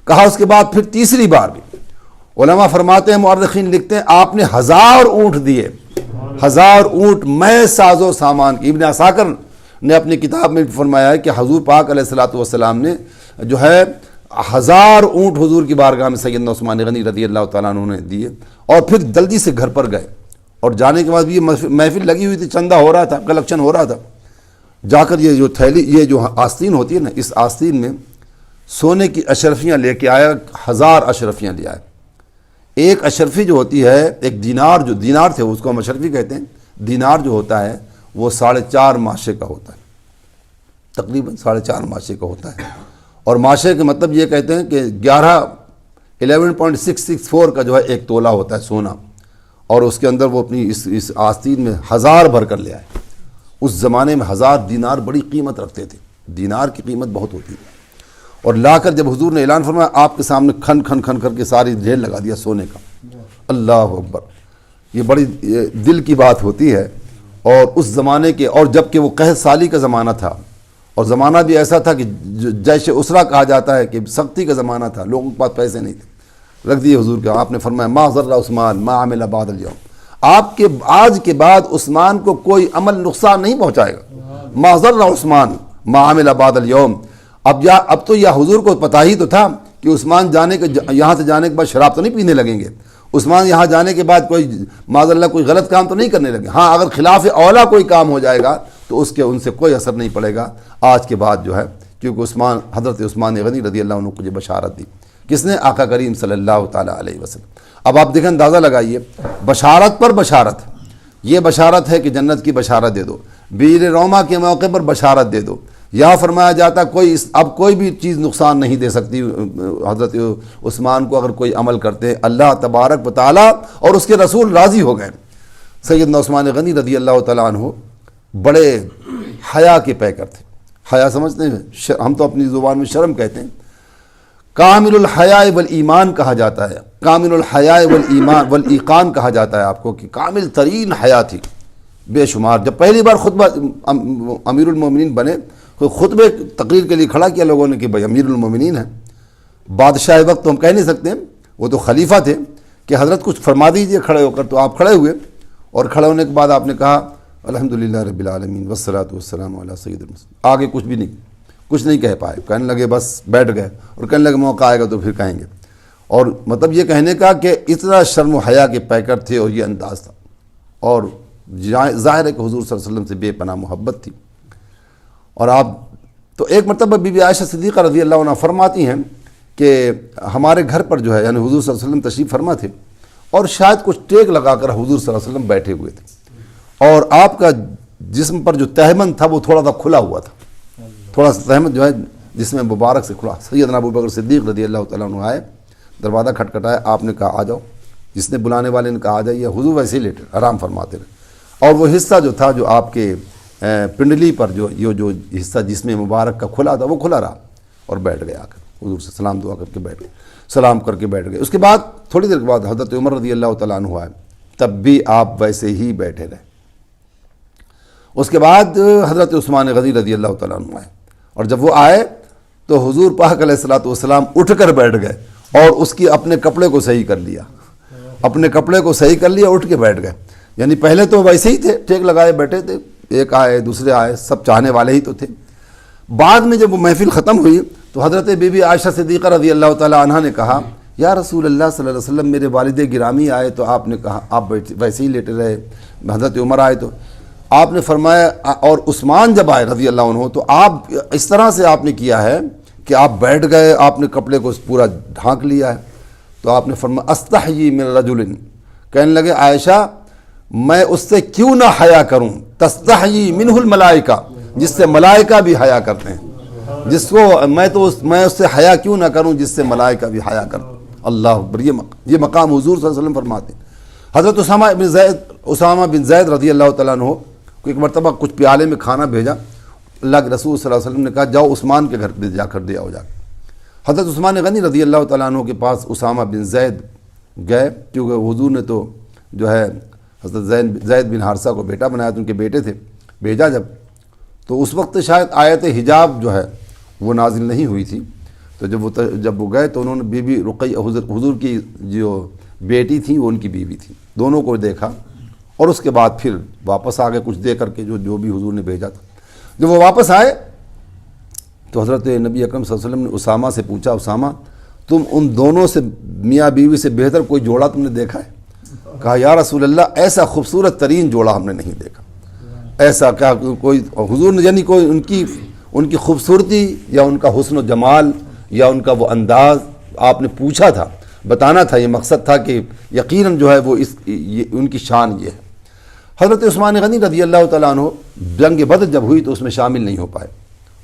کہا۔ اس کے بعد پھر تیسری بار بھی علماء فرماتے ہیں، مؤرخین لکھتے ہیں، آپ نے 1000 اونٹ دیے، 1000 اونٹ میں ساز و سامان کی۔ ابن عساکر نے اپنی کتاب میں فرمایا ہے کہ حضور پاک علیہ الصلوۃ والسلام نے جو ہے 1000 اونٹ حضور کی بارگاہ میں سیدنا عثمان غنی رضی اللہ تعالیٰ عنہ نے دیے، اور پھر جلدی سے گھر پر گئے، اور جانے کے بعد بھی یہ محفل لگی ہوئی تھی، چندہ ہو رہا تھا، کلیکشن ہو رہا تھا۔ جا کر یہ جو تھیلی، یہ جو آستین ہوتی ہے نا، اس آستین میں سونے کی اشرفیاں لے کے آیا، 1000 اشرفیاں لے آئے۔ ایک اشرفی جو ہوتی ہے، ایک دینار تھے، اس کو ہم اشرفی کہتے ہیں، دینار جو ہوتا ہے وہ 4.5 ماشے کا ہوتا ہے، تقریباً 4.5 ماشے کا ہوتا ہے، اور ماشے کے مطلب یہ کہتے ہیں کہ 11.664 کا جو ہے ایک تولہ ہوتا ہے سونا، اور اس کے اندر وہ اپنی اس آستین میں 1000 بھر کر لے آئے۔ اس زمانے میں 1000 دینار بڑی قیمت رکھتے تھے، دینار کی قیمت بہت ہوتی ہے، اور لا کر جب حضور نے اعلان فرمایا، آپ کے سامنے کھن کر کے ساری ڈھیر لگا دیا سونے کا۔ اللہ اکبر، یہ بڑی دل کی بات ہوتی ہے۔ اور اس زمانے کے، اور جب کہ وہ قحط سالی کا زمانہ تھا، اور زمانہ بھی ایسا تھا کہ جیش اسرا کہا جاتا ہے کہ سختی کا زمانہ تھا، لوگوں کے پاس پیسے نہیں تھے، رکھ دیے حضور کے۔ آپ نے فرمایا ما ضر عثمان ما عمل بعد اليوم، آپ کے آج کے بعد عثمان کو کوئی عمل نقصان نہیں پہنچائے گا۔ ما ضر عثمان ما عمل بعد اليوم، اب تو یہ حضور کو پتہ ہی تو تھا کہ عثمان یہاں سے جانے کے بعد شراب تو نہیں پینے لگیں گے، عثمان یہاں جانے کے بعد کوئی معاذ اللہ کوئی غلط کام تو نہیں کرنے لگے۔ ہاں، اگر خلاف اولا کوئی کام ہو جائے گا تو ان سے کوئی اثر نہیں پڑے گا آج کے بعد جو ہے، کیونکہ حضرت عثمان غنی رضی اللہ عنہ کو یہ بشارت دی، کس نے؟ آقا کریم صلی اللہ تعالیٰ علیہ وسلم۔ اب آپ دیکھیں، اندازہ لگائیے، بشارت پر بشارت، یہ بشارت ہے کہ جنت کی بشارت دے دو، بیر روما کے موقع پر بشارت دے دو، یہاں فرمایا جاتا اب کوئی بھی چیز نقصان نہیں دے سکتی حضرت عثمان کو اگر کوئی عمل کرتے ہیں۔ اللہ تبارک و تعالیٰ اور اس کے رسول راضی ہو گئے۔ سیدنا عثمان غنی رضی اللہ تعالیٰ عنہ بڑے حیا کے پیکر تھے۔ حیا سمجھتے ہیں؟ ہم تو اپنی زبان میں شرم کہتے ہیں، کامل الحیاء والایمان کہا جاتا ہے، کامل الحیاء والایمان والایقان کہا جاتا ہے آپ کو، کہ کامل ترین حیا تھی بے شمار۔ جب پہلی بار خطبہ امیر المومنین بنے، خطبے تقریر کے لیے کھڑا کیا لوگوں نے کہ بھائی امیر المومنین ہیں، بادشاہ وقت تو ہم کہہ نہیں سکتے، وہ تو خلیفہ تھے، کہ حضرت کچھ فرما دیجئے کھڑے ہو کر۔ تو آپ کھڑے ہوئے، اور کھڑے ہونے کے بعد آپ نے کہا الحمدللہ رب العالمین والصلاۃ والسلام علی سید المرسلین۔ آگے کچھ نہیں کہہ پائے، کہنے لگے، بس بیٹھ گئے، اور کہنے لگے موقع آئے گا تو پھر کہیں گے۔ اور مطلب یہ کہنے کا کہ اتنا شرم و حیا کے پیکر تھے، اور یہ انداز تھا، اور ظاہر ہے کہ حضور صلی اللہ علیہ وسلم سے بے پناہ محبت تھی۔ اور آپ تو ایک مرتبہ بی بی عائشہ صدیقہ رضی اللہ عنہ فرماتی ہیں کہ ہمارے گھر پر جو ہے، یعنی حضور صلی اللہ علیہ وسلم تشریف فرما تھے، اور شاید کچھ ٹیک لگا کر حضور صلی اللہ علیہ وسلم بیٹھے ہوئے تھے، اور آپ کا جسم پر جو تہمن تھا وہ تھوڑا سا کھلا ہوا تھا، تھوڑا سا تہمن جو ہے جسم مبارک سے کھلا۔ سیدنا ابو بکر صدیق رضی اللہ تعالیٰ عنہ آئے، دروازہ کھٹکھٹایا، آپ نے کہا آ جاؤ، جس نے بلانے والے نے کہا آ جائیے، حضور ویسے ہی لیٹے آرام فرماتے رہے، اور وہ حصہ جو تھا جو آپ کے پنڈلی پر جو حصہ جسم مبارک کا کھلا تھا وہ کھلا رہا، اور بیٹھ گئے آ کر حضور سے سلام دعا کر کے بیٹھ گئے, سلام کر کے بیٹھ گئے. اس کے بعد تھوڑی دیر کے بعد حضرت عمر رضی اللہ تعالیٰ عنہ آئے, تب بھی آپ ویسے ہی بیٹھے رہے. اس کے بعد حضرت عثمان غنی رضی اللہ تعالیٰ عنہ آئے, اور جب وہ آئے تو حضور پاک علیہ الصلوۃ والسلام اٹھ کر بیٹھ گئے اور اس کی اپنے کپڑے کو صحیح کر لیا, اپنے کپڑے کو صحیح کر لیا, اٹھ کے بیٹھ گئے. یعنی پہلے تو ویسے ہی تھے, ٹیک لگائے بیٹھے تھے, ایک آئے دوسرے آئے, سب چاہنے والے ہی تو تھے. بعد میں جب وہ محفل ختم ہوئی تو حضرت بی بی عائشہ صدیقہ رضی اللہ تعالیٰ عنہا نے کہا, یا رسول اللہ صلی اللہ علیہ وسلم, میرے والد گرامی آئے تو آپ نے کہا آپ ویسے ہی لیٹے رہے. حضرت عمر آئے تو آپ نے فرمایا, اور عثمان جب آئے رضی اللہ عنہ تو آپ اس طرح سے آپ نے کیا ہے کہ آپ بیٹھ گئے, آپ نے کپڑے کو پورا ڈھانک لیا ہے. تو آپ نے فرمایا استحیی من رجل, کہنے لگے عائشہ میں اس سے کیوں نہ حیا کروں, تستحیی منہ الملائکہ, جس سے ملائکہ بھی حیا کرتے ہیں, جس کو میں اس سے حیا کیوں نہ کروں جس سے ملائکہ بھی حیا کرتے ہیں. اللہ اکبر, یہ مقام حضور صلی اللہ علیہ وسلم فرماتے ہیں. حضرت اسامہ بن زید رضی اللہ تعالیٰ عنہ کو ایک مرتبہ کچھ پیالے میں کھانا بھیجا, اللہ کے رسول صلی اللہ علیہ وسلم نے کہا جاؤ عثمان کے گھر پہ جا کر دے آؤ جا کے. حضرت عثمان غنی رضی اللہ تعالیٰ عنہ کے پاس اسامہ بن زید گئے, کیونکہ حضور نے تو جو ہے حضرت زید بن حارثہ کو بیٹا بنایا تھا, ان کے بیٹے تھے. بھیجا جب تو اس وقت شاید آیت حجاب جو ہے وہ نازل نہیں ہوئی تھی. تو جب وہ گئے تو انہوں نے بی بی رقیہ, حضور کی جو بیٹی تھی وہ ان کی بیوی تھی, دونوں کو دیکھا اور اس کے بعد پھر واپس آ گئے کچھ دے کر کے جو بھی حضور نے بھیجا تھا. جب وہ واپس آئے تو حضرت نبی اکرم صلی اللہ علیہ وسلم نے اسامہ سے پوچھا, اسامہ تم ان دونوں سے میاں بیوی سے بہتر کوئی جوڑا تم نے دیکھا ہے؟ کہا یا رسول اللہ ایسا خوبصورت ترین جوڑا ہم نے نہیں دیکھا. ایسا کیا کوئی حضور نے, یعنی کوئی ان کی خوبصورتی یا ان کا حسن و جمال یا ان کا وہ انداز آپ نے پوچھا تھا, بتانا تھا, یہ مقصد تھا کہ یقیناً جو ہے وہ ان کی شان یہ ہے. حضرت عثمان غنی رضی اللہ تعالیٰ عنہ جنگ بدر جب ہوئی تو اس میں شامل نہیں ہو پائے.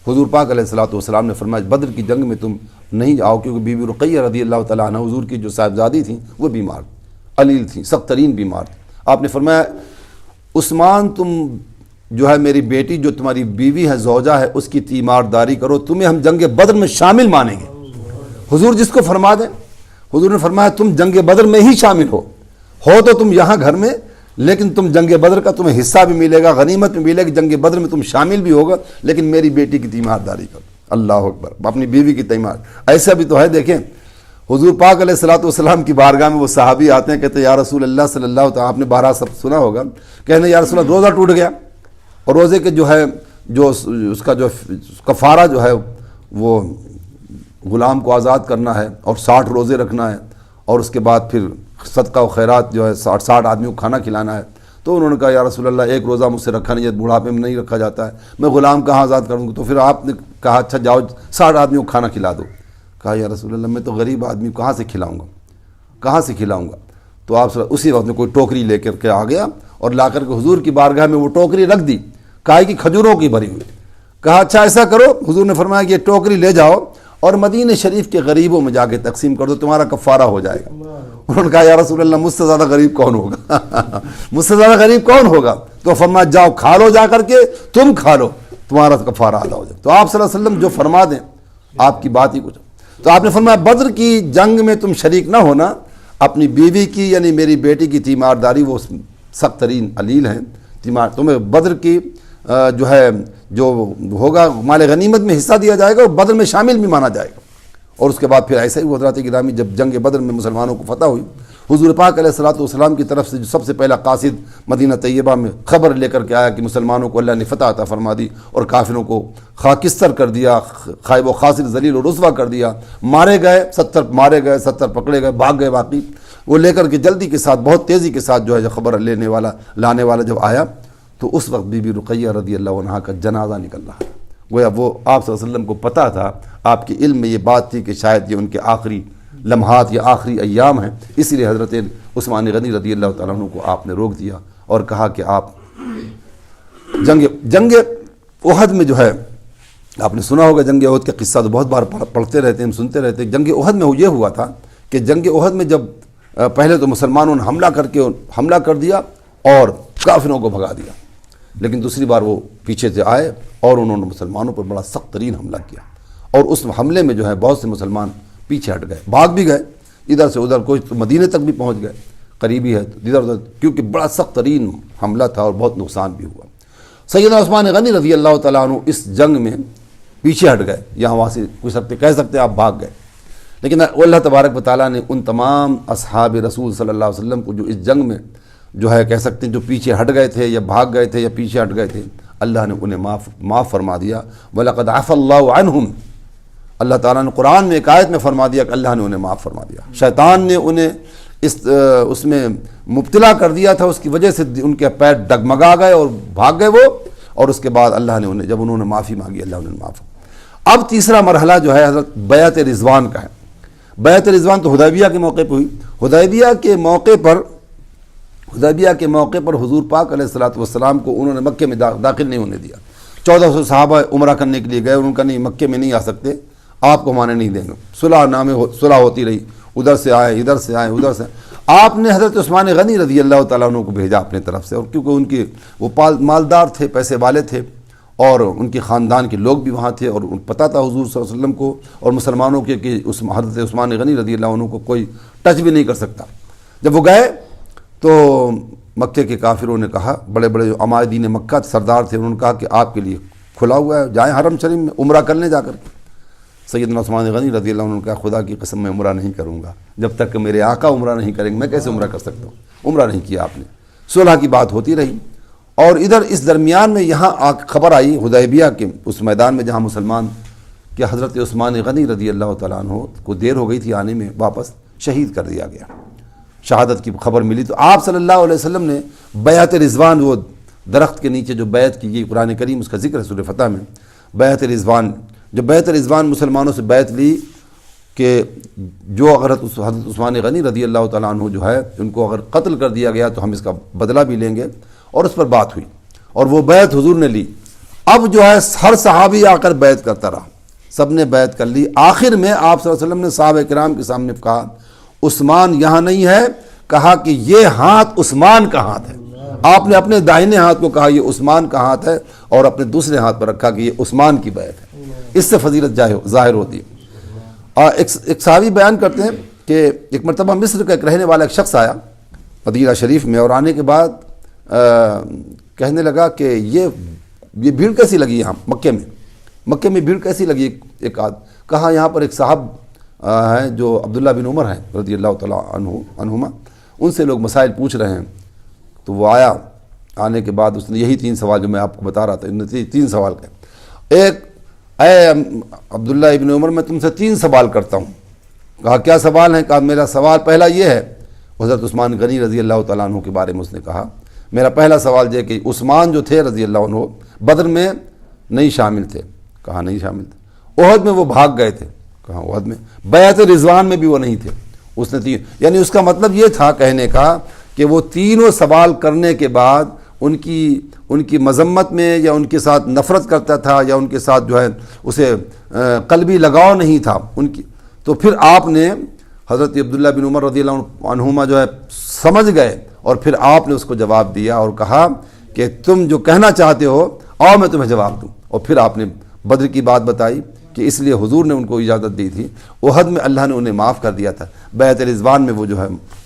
حضور پاک علیہ الصلوۃ والسلام نے فرمایا بدر کی جنگ میں تم نہیں آؤ, کیونکہ بی بی رقیہ رضی اللہ تعالیٰ عنہ حضور کی جو صاحبزادی تھیں وہ بیمار, علیل تھیں, سخت ترین بیمار تھیں. آپ نے فرمایا عثمان تم جو ہے میری بیٹی جو تمہاری بیوی ہے زوجہ ہے اس کی تیمارداری کرو, تمہیں ہم جنگ بدر میں شامل مانیں گے. حضور جس کو فرما دیں, حضور نے فرمایا تم جنگ بدر میں ہی شامل ہو تو تم یہاں گھر میں, لیکن تم جنگ بدر کا تمہیں حصہ بھی ملے گا, غنیمت بھی ملے گی, جنگ بدر میں تم شامل بھی ہوگا, لیکن میری بیٹی کی تیمارداری کرو. اللہ اکبر, اپنی بیوی کی تیمار. ایسا بھی تو ہے, دیکھیں حضور پاک علیہ الصلوۃ والسلام کی بارگاہ میں وہ صحابی آتے ہیں, کہتے ہیں یا رسول اللہ صلی اللہ تعالیٰ, آپ نے بارہ سب سنا ہوگا, کہنے یا رسول اللہ روزہ ٹوٹ گیا اور روزے کے جو ہے جو اس کا جو کفارہ جو ہے وہ غلام کو آزاد کرنا ہے اور 60 روزے رکھنا ہے, اور اس کے بعد پھر صدقہ و خیرات جو ہے 60 آدمیوں کو کھانا کھلانا ہے. تو انہوں نے کہا یا رسول اللہ ایک روزہ مجھ سے رکھا نہیں ہے, بڑھاپے میں نہیں رکھا جاتا ہے, میں غلام کہاں آزاد کروں گا. تو پھر آپ نے کہا اچھا جاؤ 60 آدمیوں کو کھانا کھلا دو. کہا یا رسول اللہ میں تو غریب آدمی کہاں سے کھلاؤں گا. تو آپ اسی وقت میں کوئی ٹوکری لے کر کے آ گیا اور لا کر کے حضور کی بارگاہ میں وہ ٹوکری رکھ دی, کہا کہ کھجوروں کی بھری ہوئی. کہا اچھا ایسا کرو, حضور نے فرمایا کہ یہ ٹوکری لے جاؤ اور مدینہ شریف کے غریبوں میں جا کے تقسیم کر دو, تمہارا کفارہ ہو جائے گا. انہوں نے کہا یا رسول اللہ مجھ سے زیادہ غریب کون ہوگا, تو فرمایا جاؤ کھا لو, جا کر کے تم کھا لو, تمہارا کفارہ ادا ہو جائے. تو آپ صلی اللہ علیہ وسلم جو فرما دیں آپ کی بات ہی کچھ. تو آپ نے فرمایا بدر کی جنگ میں تم شریک نہ ہونا, اپنی بیوی کی یعنی میری بیٹی کی تیمارداری, وہ سخت ترین علیل ہیں, تمہیں بدر کی جو ہے جو ہوگا مال غنیمت میں حصہ دیا جائے گا اور بدر میں شامل بھی مانا جائے گا. اور اس کے بعد پھر ایسا ہی حضرات گرامی جب جنگ بدر میں مسلمانوں کو فتح ہوئی, حضور پاک علیہ الصلوۃ والسلام کی طرف سے جو سب سے پہلا قاصد مدینہ طیبہ میں خبر لے کر کے آیا کہ مسلمانوں کو اللہ نے فتح عطا فرما دی اور کافروں کو خاکستر کر دیا, خائب و خاسر ذلیل و رسوا کر دیا, مارے گئے 70 پکڑے گئے, بھاگ گئے باقی. وہ لے کر کے جلدی کے ساتھ بہت تیزی کے ساتھ جو ہے خبر لانے والا جب آیا تو اس وقت بی بی رقیہ رضی اللہ عنہا کا جنازہ نکل رہا. گویا وہ آپ صلی اللہ علیہ وسلم کو پتہ تھا, آپ کے علم میں یہ بات تھی کہ شاید یہ ان کے آخری لمحات یا آخری ایام ہیں, اسی لیے حضرت عثمان غنی رضی اللہ تعالیٰ عنہ کو آپ نے روک دیا اور کہا کہ آپ جنگ احد میں جو ہے, آپ نے سنا ہوگا جنگ احد کا قصہ تو بہت بار پڑھتے رہتے ہیں, ہم سنتے رہتے ہیں. جنگ احد میں یہ ہوا تھا کہ جنگ احد میں جب پہلے تو مسلمانوں نے حملہ کر دیا اور کافروں کو بھگا دیا, لیکن دوسری بار وہ پیچھے سے آئے اور انہوں نے مسلمانوں پر بڑا سخت ترین حملہ کیا اور اس حملے میں جو ہے بہت سے مسلمان پیچھے ہٹ گئے، بھاگ بھی گئے ادھر سے ادھر، کوئی تو مدینے تک بھی پہنچ گئے، قریبی ہے تو ادھر ادھر، کیونکہ بڑا سخت ترین حملہ تھا اور بہت نقصان بھی ہوا۔ سیدنا عثمان غنی رضی اللہ تعالیٰ عنہ اس جنگ میں پیچھے ہٹ گئے، یہاں وہاں سے کہہ سکتے آپ بھاگ گئے، لیکن اللہ تبارک و تعالیٰ نے ان تمام اصحاب رسول صلی اللہ علیہ وسلم کو جو اس جنگ میں جو ہے کہہ سکتے ہیں جو پیچھے ہٹ گئے تھے یا بھاگ گئے تھے یا پیچھے ہٹ گئے تھے، اللہ نے انہیں معاف فرما دیا۔ وَلَقَدْ عَفَا اللَّهُ عَنْهُمْ، اللہ تعالیٰ نے قرآن میں ایک آیت میں فرما دیا کہ اللہ نے انہیں معاف فرما دیا۔ شیطان نے انہیں اس میں مبتلا کر دیا تھا، اس کی وجہ سے ان کے پیر ڈگمگا گئے اور بھاگ گئے وہ، اور اس کے بعد اللہ نے انہیں جب انہوں نے معافی مانگی اللہ انہیں معاف۔ اب تیسرا مرحلہ جو ہے حضرت بیعت رضوان کا ہے۔ بیعت رضوان تو حدیبیہ کے موقع پہ ہوئی۔ حدیبیہ کے موقع پر حضور پاک علیہ الصلوۃ والسلام کو انہوں نے مکے میں داخل نہیں ہونے دیا۔ 1400 صحابہ عمرہ کرنے کے لیے گئے، انہوں نے کہا نہیں مکے میں نہیں آ سکتے، آپ کو ہمانے نہیں دیں گے۔ صلح ہوتی رہی، ادھر سے آئے ادھر سے آئے ادھر سے، آپ نے حضرت عثمان غنی رضی اللہ تعالیٰ عنہ کو بھیجا اپنے طرف سے، اور کیونکہ ان کی وہ مالدار تھے، پیسے والے تھے، اور ان کے خاندان کے لوگ بھی وہاں تھے، اور پتہ تھا حضور صلی اللہ علیہ وسلم کو اور مسلمانوں کے کہ حضرت عثمان غنی رضی اللہ عنہ کو کوئی ٹچ بھی نہیں کر سکتا۔ جب وہ گئے تو مکے کے کافروں نے کہا، بڑے بڑے جو عمائدین مکہ سردار تھے، انہوں نے کہا کہ آپ کے لیے کھلا ہوا ہے، جائیں حرم شریف میں عمرہ کر لیں جا کر۔ سیدنا عثمان غنی رضی اللہ عنہ نے کہا خدا کی قسم میں عمرہ نہیں کروں گا جب تک کہ میرے آقا عمرہ نہیں کریں گے، میں کیسے عمرہ کر سکتا ہوں؟ عمرہ نہیں کیا آپ نے۔ صلح کی بات ہوتی رہی، اور ادھر اس درمیان میں یہاں خبر آئی حدیبیہ کے اس میدان میں جہاں مسلمان کہ حضرت عثمان غنی رضی اللہ تعالیٰ عنہ کو دیر ہو گئی تھی آنے میں، واپس شہید کر دیا گیا، شہادت کی خبر ملی۔ تو آپ صلی اللہ علیہ وسلم نے بیعت رضوان، وہ درخت کے نیچے جو بیعت کی گئی، قرآن کریم اس کا ذکر ہے سورہ فتح میں، بیعت رضوان، جو بیعت رضوان مسلمانوں سے بیعت لی کہ جو اگر حضرت عثمان غنی رضی اللہ تعالیٰ عنہ جو ہے ان کو اگر قتل کر دیا گیا تو ہم اس کا بدلہ بھی لیں گے، اور اس پر بات ہوئی اور وہ بیعت حضور نے لی۔ اب جو ہے ہر صحابی آ کر بیعت کرتا رہا، سب نے بیعت کر لی۔ آخر میں آپ صلی اللہ علیہ وسلم نے صحابہ کرام کے سامنے کہا عثمان یہاں نہیں ہے، کہا کہ یہ ہاتھ عثمان کا ہاتھ ہے۔ آپ نے اپنے داہنے ہاتھ کو کہا یہ عثمان کا ہاتھ ہے، اور اپنے دوسرے ہاتھ پر رکھا کہ یہ عثمان کی بیعت ہے۔ اس سے فضیلت ظاہر ہوتی ہے۔ ایک صحابی بیان کرتے ہیں کہ ایک مرتبہ مصر کا ایک رہنے والا ایک شخص آیا مدینہ شریف میں، اور آنے کے بعد کہنے لگا کہ یہ بھیڑ کیسی لگی یہاں مکے میں بھیڑ کیسی لگی؟ ایک کہا یہاں پر ایک صاحب ہیں جو عبداللہ بن عمر ہیں رضی اللہ تعالیٰ عنہما، ان سے لوگ مسائل پوچھ رہے ہیں۔ تو وہ آیا، آنے کے بعد اس نے یہی 3 سوال جو میں آپ کو بتا رہا تھا، انہوں نے 3 سوال کہے۔ ایک، اے عبداللہ ابن عمر میں تم سے 3 سوال کرتا ہوں۔ کہا کیا سوال ہیں؟ کہا میرا سوال پہلا یہ ہے، حضرت عثمان غنی رضی اللہ تعالیٰ عنہ کے بارے میں اس نے کہا میرا پہلا سوال یہ کہ عثمان جو تھے رضی اللہ عنہ بدر میں نہیں شامل تھے۔ کہا نہیں شامل تھے۔ احد میں وہ بھاگ گئے تھے۔ کہا احد میں۔ بیعت رضوان میں بھی وہ نہیں تھے۔ اس نے یعنی اس کا مطلب یہ تھا کہنے کا کہ وہ تینوں سوال کرنے کے بعد ان کی مذمت میں یا ان کے ساتھ نفرت کرتا تھا یا ان کے ساتھ جو ہے اسے قلبی لگاؤ نہیں تھا ان کی۔ تو پھر آپ نے حضرت عبداللہ بن عمر رضی اللہ عنہما جو ہے سمجھ گئے، اور پھر آپ نے اس کو جواب دیا اور کہا کہ تم جو کہنا چاہتے ہو آؤ میں تمہیں جواب دوں۔ اور پھر آپ نے بدر کی بات بتائی کہ اس لیے حضور نے ان کو اجازت دی تھی۔ احد میں اللہ نے انہیں معاف کر دیا تھا۔ بیعت رضوان میں وہ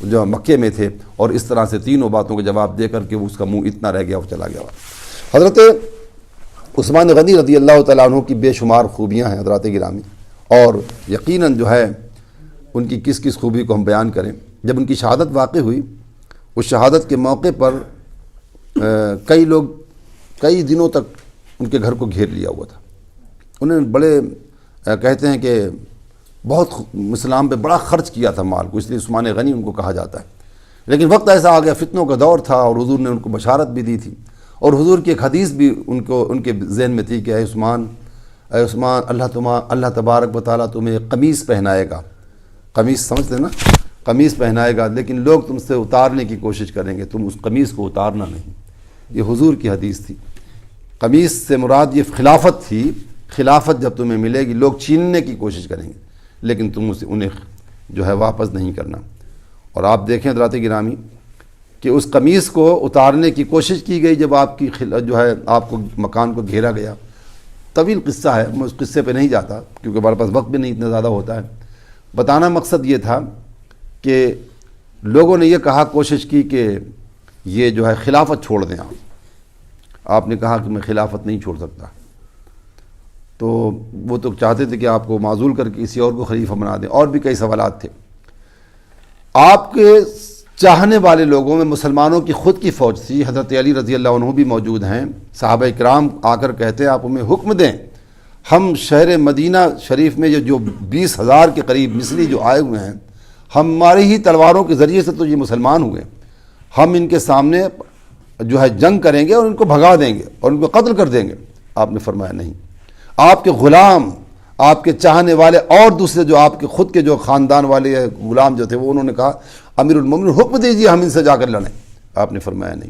جو مکے میں تھے، اور اس طرح سے تینوں باتوں کا جواب دے کر کے اس کا منہ اتنا رہ گیا وہ چلا گیا۔ حضرت عثمان غنی رضی اللہ تعالیٰ عنہ کی بے شمار خوبیاں ہیں حضرات گرامی، اور یقیناً جو ہے ان کی کس کس خوبی کو ہم بیان کریں۔ جب ان کی شہادت واقع ہوئی، اس شہادت کے موقع پر کئی لوگ کئی دنوں تک ان کے گھر کو گھیر لیا ہوا تھا۔ انہوں نے بڑے کہتے ہیں کہ بہت اسلام پہ بڑا خرچ کیا تھا مال کو، اس لیے عثمان غنی ان کو کہا جاتا ہے۔ لیکن وقت ایسا آ گیا، فتنوں کا دور تھا، اور حضور نے ان کو بشارت بھی دی تھی، اور حضور کی ایک حدیث بھی ان کے ذہن میں تھی کہ اے عثمان اللہ تبارک و تعالیٰ تمہیں قمیص پہنائے گا۔ قمیص سمجھتے نا، قمیص پہنائے گا، لیکن لوگ تم سے اتارنے کی کوشش کریں گے، تم اس قمیص کو اتارنا نہیں۔ یہ حضور کی حدیث تھی۔ قمیص سے مراد یہ خلافت تھی، خلافت جب تمہیں ملے گی لوگ چھیننے کی کوشش کریں گے، لیکن تم انہیں جو ہے واپس نہیں کرنا۔ اور آپ دیکھیں حضرات گرامی کہ اس قمیص کو اتارنے کی کوشش کی گئی جب آپ کی جو ہے آپ کو مکان کو گھیرا گیا، طویل قصہ ہے، میں اس قصے پہ نہیں جاتا کیونکہ ہمارے پاس وقت بھی نہیں اتنا زیادہ ہوتا ہے. بتانا مقصد یہ تھا کہ لوگوں نے یہ کہا، کوشش کی کہ یہ جو ہے خلافت چھوڑ دیں. آپ نے کہا کہ میں خلافت نہیں چھوڑ سکتا. تو وہ تو چاہتے تھے کہ آپ کو معزول کر کے کسی اور کو خلیفہ بنا دیں. اور بھی کئی سوالات تھے. آپ کے چاہنے والے لوگوں میں مسلمانوں کی خود کی فوج تھی. حضرت علی رضی اللہ عنہ بھی موجود ہیں. صحابہ کرام آ کر کہتے ہیں آپ ہمیں حکم دیں، ہم شہر مدینہ شریف میں جو 20,000 کے قریب مصری جو آئے ہوئے ہیں، ہماری ہی تلواروں کے ذریعے سے تو یہ مسلمان ہوئے، ہم ان کے سامنے جو ہے جنگ کریں گے اور ان کو بھگا دیں گے اور ان کو قتل کر دیں گے. آپ نے فرمایا نہیں. آپ کے غلام، آپ کے چاہنے والے اور دوسرے جو آپ کے خود کے جو خاندان والے غلام جو تھے، وہ انہوں نے کہا امیر المومنین حکم دیجیے ہم ان سے جا کر لڑیں. آپ نے فرمایا نہیں.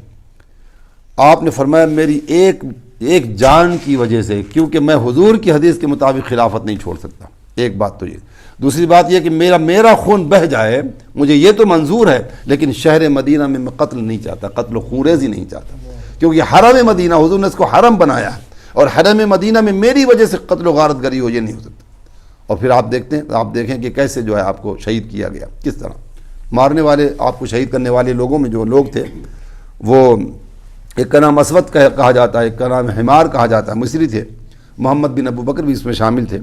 آپ نے فرمایا میری ایک جان کی وجہ سے، کیونکہ میں حضور کی حدیث کے مطابق خلافت نہیں چھوڑ سکتا. ایک بات تو یہ. دوسری بات یہ کہ میرا خون بہہ جائے، مجھے یہ تو منظور ہے، لیکن شہر مدینہ میں قتل نہیں چاہتا، قتل و خونریزی نہیں چاہتا، کیونکہ حرم مدینہ حضور نے اس کو حرم بنایا ہے، اور حرم مدینہ میں میری وجہ سے قتل و غارت گری ہو، یہ نہیں ہو سکتا. اور پھر آپ دیکھیں کہ کیسے جو ہے آپ کو شہید کیا گیا. کس طرح مارنے والے، آپ کو شہید کرنے والے لوگوں میں جو لوگ تھے، وہ ایک کا نام اسود کہا جاتا ہے، ایک کا نام حمار کہا جاتا ہے، مصری تھے. محمد بن ابو بکر بھی اس میں شامل تھے.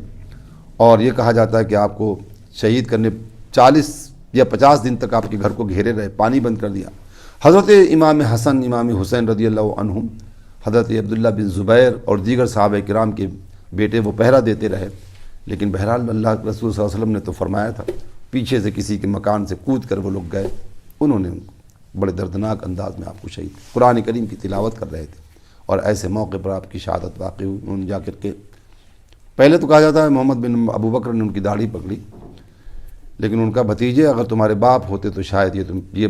اور یہ کہا جاتا ہے کہ آپ کو شہید کرنے 40 یا 50 دن تک آپ کے گھر کو گھیرے رہے، پانی بند کر دیا. حضرت امام حسن، امام حسین رضی اللہ عنہم، حضرت عبداللہ بن زبیر اور دیگر صحابہ کرام کے بیٹے وہ پہرا دیتے رہے. لیکن بہرحال اللہ کے رسول صلی اللہ علیہ وسلم نے تو فرمایا تھا، پیچھے سے کسی کے مکان سے کود کر وہ لوگ گئے. انہوں نے بڑے دردناک انداز میں آپ کو شہید. قرآن کریم کی تلاوت کر رہے تھے اور ایسے موقع پر آپ کی شہادت واقع ہوئی. انہوں نے جا کر کے پہلے تو کہا جاتا ہے محمد بن ابو بکر نے ان کی داڑھی پکڑی، لیکن ان کا بھتیجے اگر تمہارے باپ ہوتے تو شاید یہ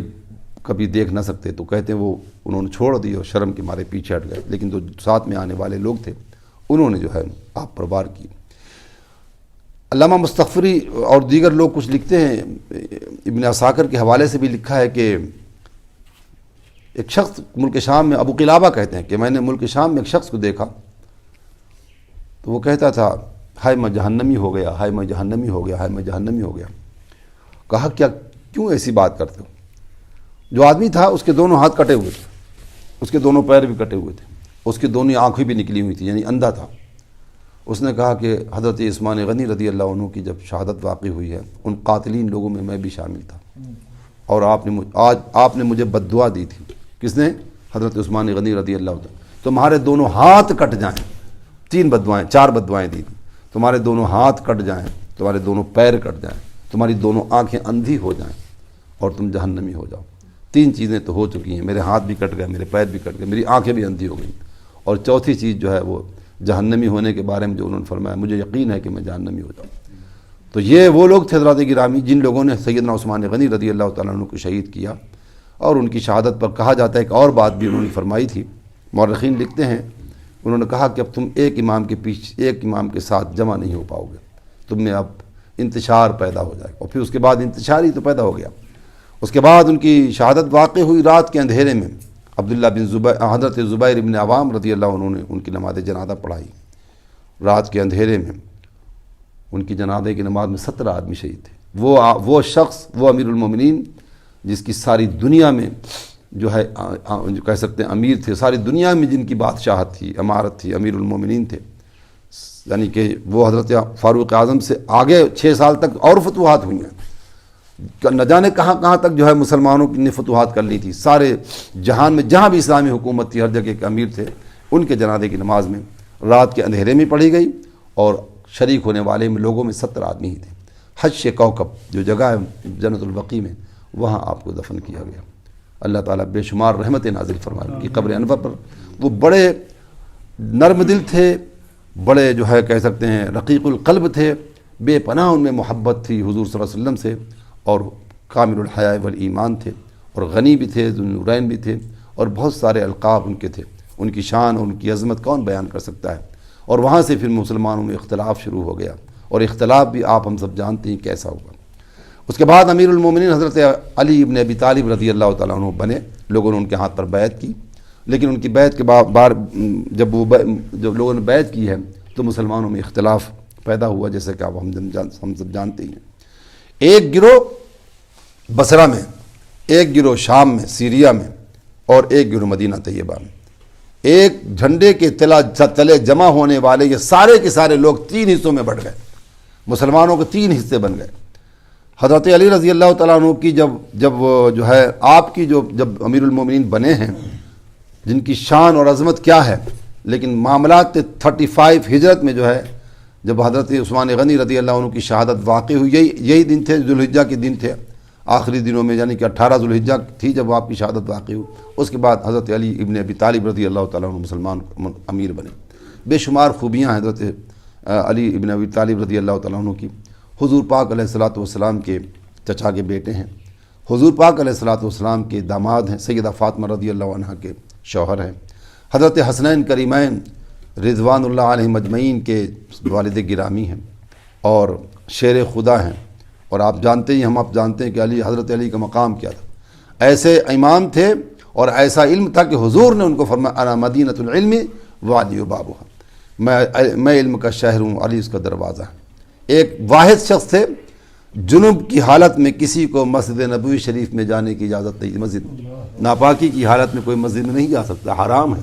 کبھی دیکھ نہ سکتے. تو کہتے ہیں وہ انہوں نے چھوڑ دی اور شرم کے مارے پیچھے ہٹ گئے. لیکن جو ساتھ میں آنے والے لوگ تھے انہوں نے جو ہے آپ پر وار کی. علامہ مستغفری اور دیگر لوگ کچھ لکھتے ہیں، ابن عساکر کے حوالے سے بھی لکھا ہے کہ ایک شخص ملک شام میں، ابو قلابہ کہتے ہیں کہ میں نے ملک شام میں ایک شخص کو دیکھا تو وہ کہتا تھا ہائے میں جہنمی ہو گیا، ہائے میں جہنمی ہو گیا، ہائے میں جہنمی ہو گیا. کہا کیوں ایسی بات کرتے ہو؟ جو آدمی تھا اس کے دونوں ہاتھ کٹے ہوئے تھے، اس کے دونوں پیر بھی کٹے ہوئے تھے، اس کی دونوں آنکھیں بھی نکلی ہوئی تھی، یعنی اندھا تھا. اس نے کہا کہ حضرت عثمان غنی رضی اللہ عنہ کی جب شہادت واقع ہوئی ہے، ان قاتلین لوگوں میں بھی شامل تھا، اور آپ نے مجھے بد دعا دی تھی. کس نے؟ حضرت عثمان غنی رضی اللہ عنہ. تمہارے دونوں ہاتھ کٹ جائیں، 4 بد دعائیں دی تھی. تمہارے دونوں ہاتھ کٹ جائیں، تمہارے دونوں پیر کٹ جائیں، تمہاری دونوں آنکھیں اندھی ہو جائیں اور تم جہنمی ہو جاؤ. 3 چیزیں تو ہو چکی ہیں، میرے ہاتھ بھی کٹ گئے، میرے پیر بھی کٹ گئے، میری آنکھیں بھی اندھی ہو گئیں. اور چوتھی چیز جو ہے وہ جہنمی ہونے کے بارے میں جو انہوں نے فرمایا، مجھے یقین ہے کہ میں جہنمی ہو جاؤں. تو یہ وہ لوگ تھے حضرات گرامی جن لوگوں نے سیدنا عثمان غنی رضی اللہ تعالیٰ عنہ کو شہید کیا. اور ان کی شہادت پر کہا جاتا ہے ایک اور بات بھی انہوں نے فرمائی تھی. مورخین لکھتے ہیں انہوں نے کہا کہ اب تم ایک امام کے ساتھ جمع نہیں ہو پاؤ گے، تم میں اب انتشار پیدا ہو جائے. اور پھر اس کے بعد انتشار ہی تو پیدا ہو گیا. اس کے بعد ان کی شہادت واقع ہوئی رات کے اندھیرے میں. عبداللہ بن زبیر، حضرت زبیر بن عوام رضی اللہ عنہ نے ان کی نماز جنازہ پڑھائی. رات کے اندھیرے میں ان کی جنازے کی نماز میں 17 آدمی شہید تھے. وہ شخص، وہ امیر المومنین جس کی ساری دنیا میں جو ہے جو کہہ سکتے ہیں امیر تھے، ساری دنیا میں جن کی بادشاہت تھی، امارت تھی، امیر المومنین تھے. یعنی کہ وہ حضرت فاروق اعظم سے آگے 6 سال تک اور فتوحات ہوئی ہیں. نہ جانے کہاں تک جو ہے مسلمانوں نے فتوحات کر لی تھی. سارے جہان میں جہاں بھی اسلامی حکومت تھی، ہر جگہ کے امیر تھے. ان کے جنازے کی نماز میں رات کے اندھیرے میں پڑھی گئی اور شریک ہونے والے لوگوں میں 17 آدمی ہی تھے. حج کوکب جو جگہ ہے جنت البقیع میں، وہاں آپ کو دفن کیا گیا. اللہ تعالیٰ بے شمار رحمت نازل فرمائے ان کی قبر انور پر. وہ بڑے نرم دل تھے، بڑے جو ہے کہہ سکتے ہیں رقیق القلب تھے، بے پناہ ان میں محبت تھی حضور صلی اللہ علیہ وسلم سے، اور کامل الحیاء والایمان تھے، اور غنی بھی تھے، ذو النورین بھی تھے، اور بہت سارے القاب ان کے تھے. ان کی شان اور ان کی عظمت کون بیان کر سکتا ہے. اور وہاں سے پھر مسلمانوں میں اختلاف شروع ہو گیا، اور اختلاف بھی آپ ہم سب جانتے ہیں کیسا ہوا. اس کے بعد امیر المومنین حضرت علی ابن ابی طالب رضی اللہ تعالیٰ عنہ بنے. لوگوں نے ان کے ہاتھ پر بیعت کی، لیکن ان کی بیعت کے بعد جب لوگوں نے بیعت کی ہے تو مسلمانوں میں اختلاف پیدا ہوا، جیسے کہ ہم سب جانتے ہیں۔ ایک گروہ بصرہ میں، ایک گروہ شام میں سیریا میں، اور ایک گروہ مدینہ طیبہ میں۔ ایک جھنڈے کے تلے جمع ہونے والے یہ سارے کے سارے لوگ 3 حصوں میں بٹ گئے، مسلمانوں کے 3 حصے بن گئے۔ حضرت علی رضی اللہ تعالیٰ عنہ کی جب جو ہے آپ کی جب امیر المومنین بنے ہیں، جن کی شان اور عظمت کیا ہے، لیکن معاملات 35 ہجرت میں جو ہے جب حضرت عثمان غنی رضی اللہ عنہ کی شہادت واقع ہوئی، یہی دن تھے، ذوالحجہ کے دن تھے، آخری دنوں میں، یعنی کہ 18 ذوالحجہ تھی جب آپ کی شہادت واقع ہوئی۔ اس کے بعد حضرت علی ابن ابی طالب رضی اللہ تعالیٰ عنہ مسلمان امیر بنے۔ بے شمار خوبیاں حضرت علی ابن ابی طالب رضی اللہ تعالیٰ عنہ کی۔ حضور پاک علیہ الصلوۃ والسلام کے چچا کے بیٹے ہیں، حضور پاک علیہ الصلوۃ والسلام کے داماد ہیں، سیدہ فاطمہ رضی اللہ عنہ کے شوہر ہیں، حضرت حسنین کریمین رضوان اللہ علیہم اجمعین کے والد گرامی ہیں اور شیر خدا ہیں۔ اور آپ جانتے ہیں، آپ جانتے ہیں کہ حضرت علی کا مقام کیا تھا۔ ایسے امام تھے اور ایسا علم تھا کہ حضور نے ان کو فرمایا انا مدینۃ العلم وعلی بابها، میں علم کا شہر ہوں، علی اس کا دروازہ ہے۔ ایک واحد شخص تھے جنوب کی حالت میں کسی کو مسجد نبوی شریف میں جانے کی اجازت نہیں، مسجد ناپاکی کی حالت میں کوئی مسجد میں نہیں جا سکتا، حرام ہے،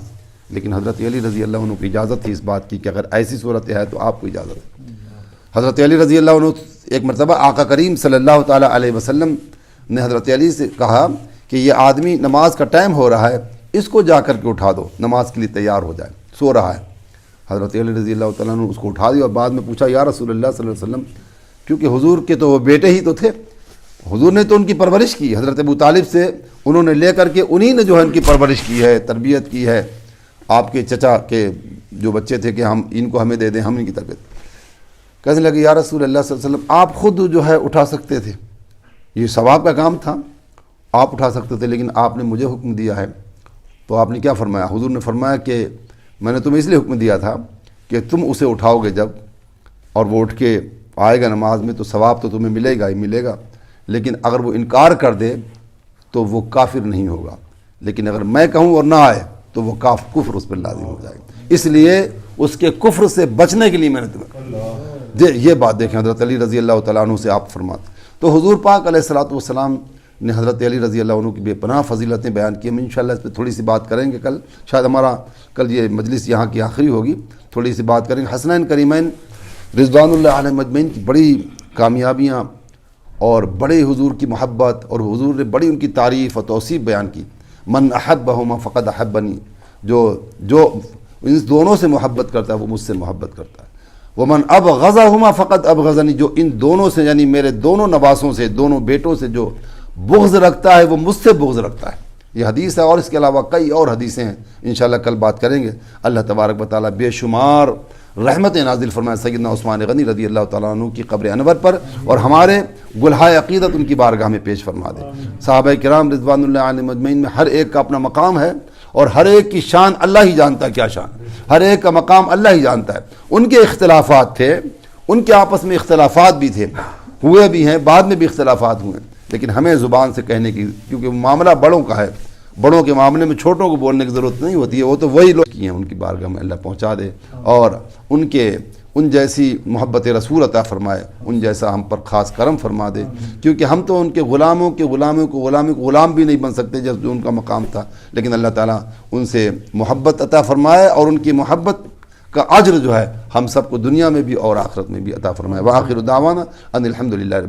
لیکن حضرت علی رضی اللہ عنہ کی اجازت تھی اس بات کی کہ اگر ایسی صورت ہے تو آپ کو اجازت ہے۔ حضرت علی رضی اللہ عنہ ایک مرتبہ آقا کریم صلی اللہ تعالیٰ علیہ وسلم نے حضرت علی سے کہا کہ یہ آدمی نماز کا ٹائم ہو رہا ہے، اس کو جا کر کے اٹھا دو، نماز کے لیے تیار ہو جائے، سو رہا ہے۔ حضرت علی رضی اللہ تعالیٰ عنہ اس کو اٹھا دیا اور بعد میں پوچھا یا رسول اللہ صلی اللہ علیہ وسلم، کیونکہ حضور کے تو وہ بیٹے ہی تو تھے، حضور نے تو ان کی پرورش کی، حضرت ابو طالب سے انہوں نے لے کر کے انہی نے جو ہے ان کی پرورش کی ہے، تربیت کی ہے۔ آپ کے چچا کے جو بچے تھے کہ ہم ان کو ہمیں دے دیں، ہم ان کی تربیت۔ کہنے لگے یا رسول اللہ صلی اللہ علیہ وسلم آپ خود جو ہے اٹھا سکتے تھے، یہ ثواب کا کام تھا، آپ اٹھا سکتے تھے، لیکن آپ نے مجھے حکم دیا ہے۔ تو آپ نے کیا فرمایا؟ حضور نے فرمایا کہ میں نے تمہیں اس لیے حکم دیا تھا کہ تم اسے اٹھاؤ گے جب، اور وہ اٹھ کے آئے گا نماز میں تو ثواب تو تمہیں ملے گا ہی ملے گا، لیکن اگر وہ انکار کر دے تو وہ کافر نہیں ہوگا، لیکن اگر میں کہوں اور نہ آئے تو وہ کفر اس پر لازم ہو جائے گا، اس لیے اس کے کفر سے بچنے کے لیے میں نے تمہیں یہ بات دیکھیں حضرت علی رضی اللہ تعالیٰ عنہ سے آپ فرماتے۔ تو حضور پاک علیہ الصلوۃ والسلام نے حضرت علی رضی اللہ عنہ کی بے پناہ فضیلتیں بیان کی۔ ہم انشاءاللہ اس پہ تھوڑی سی بات کریں گے، کل شاید ہمارا کل یہ مجلس یہاں کی آخری ہوگی، تھوڑی سی بات کریں گے۔ حسنین کریمین رضوان اللہ علیہ مجمعین کی بڑی کامیابیاں اور بڑے حضور کی محبت، اور حضور نے بڑی ان کی تعریف اور توصیف بیان کی۔ من احبہما فقد احبنی، جو ان دونوں سے محبت کرتا ہے وہ مجھ سے محبت کرتا ہے۔ ومن ابغضہما فقد ابغضنی، جو ان دونوں سے یعنی میرے دونوں نواسوں سے، دونوں بیٹوں سے جو بغض رکھتا ہے وہ مجھ سے بغض رکھتا ہے۔ یہ حدیث ہے، اور اس کے علاوہ کئی اور حدیثیں ہیں، انشاءاللہ کل بات کریں گے۔ اللہ تبارک و تعالیٰ بے شمار رحمتیں نازل فرمائے سیدنا عثمان غنی رضی اللہ تعالیٰ عنہ کی قبر انور پر، اور ہمارے گلہائے عقیدت ان کی بارگاہ میں پیش فرما دے۔ صحابہ کرام رضوان اللہ علیہم اجمعین میں ہر ایک کا اپنا مقام ہے، اور ہر ایک کی شان اللہ ہی جانتا ہے کیا شان ہے، ہر ایک کا مقام اللہ ہی جانتا ہے۔ ان کے اختلافات تھے، ان کے آپس میں اختلافات بھی تھے، ہوئے بھی ہیں، بعد میں بھی اختلافات ہوئے، لیکن ہمیں زبان سے کہنے کی، کیونکہ معاملہ بڑوں کا ہے، بڑوں کے معاملے میں چھوٹوں کو بولنے کی ضرورت نہیں ہوتی ہے، وہ تو وہی لوگ کی ہیں، ان کی بارگاہ میں اللہ پہنچا دے، اور ان جیسی محبت رسول عطا فرمائے، ان جیسا ہم پر خاص کرم فرما دے، کیونکہ ہم تو ان کے غلاموں کے غلام بھی نہیں بن سکتے جب جو ان کا مقام تھا، لیکن اللہ تعالیٰ ان سے محبت عطا فرمائے، اور ان کی محبت کا اجر جو ہے ہم سب کو دنیا میں بھی اور آخرت میں بھی عطا فرمائے۔ وآخر دعوانا ان الحمدللہ رب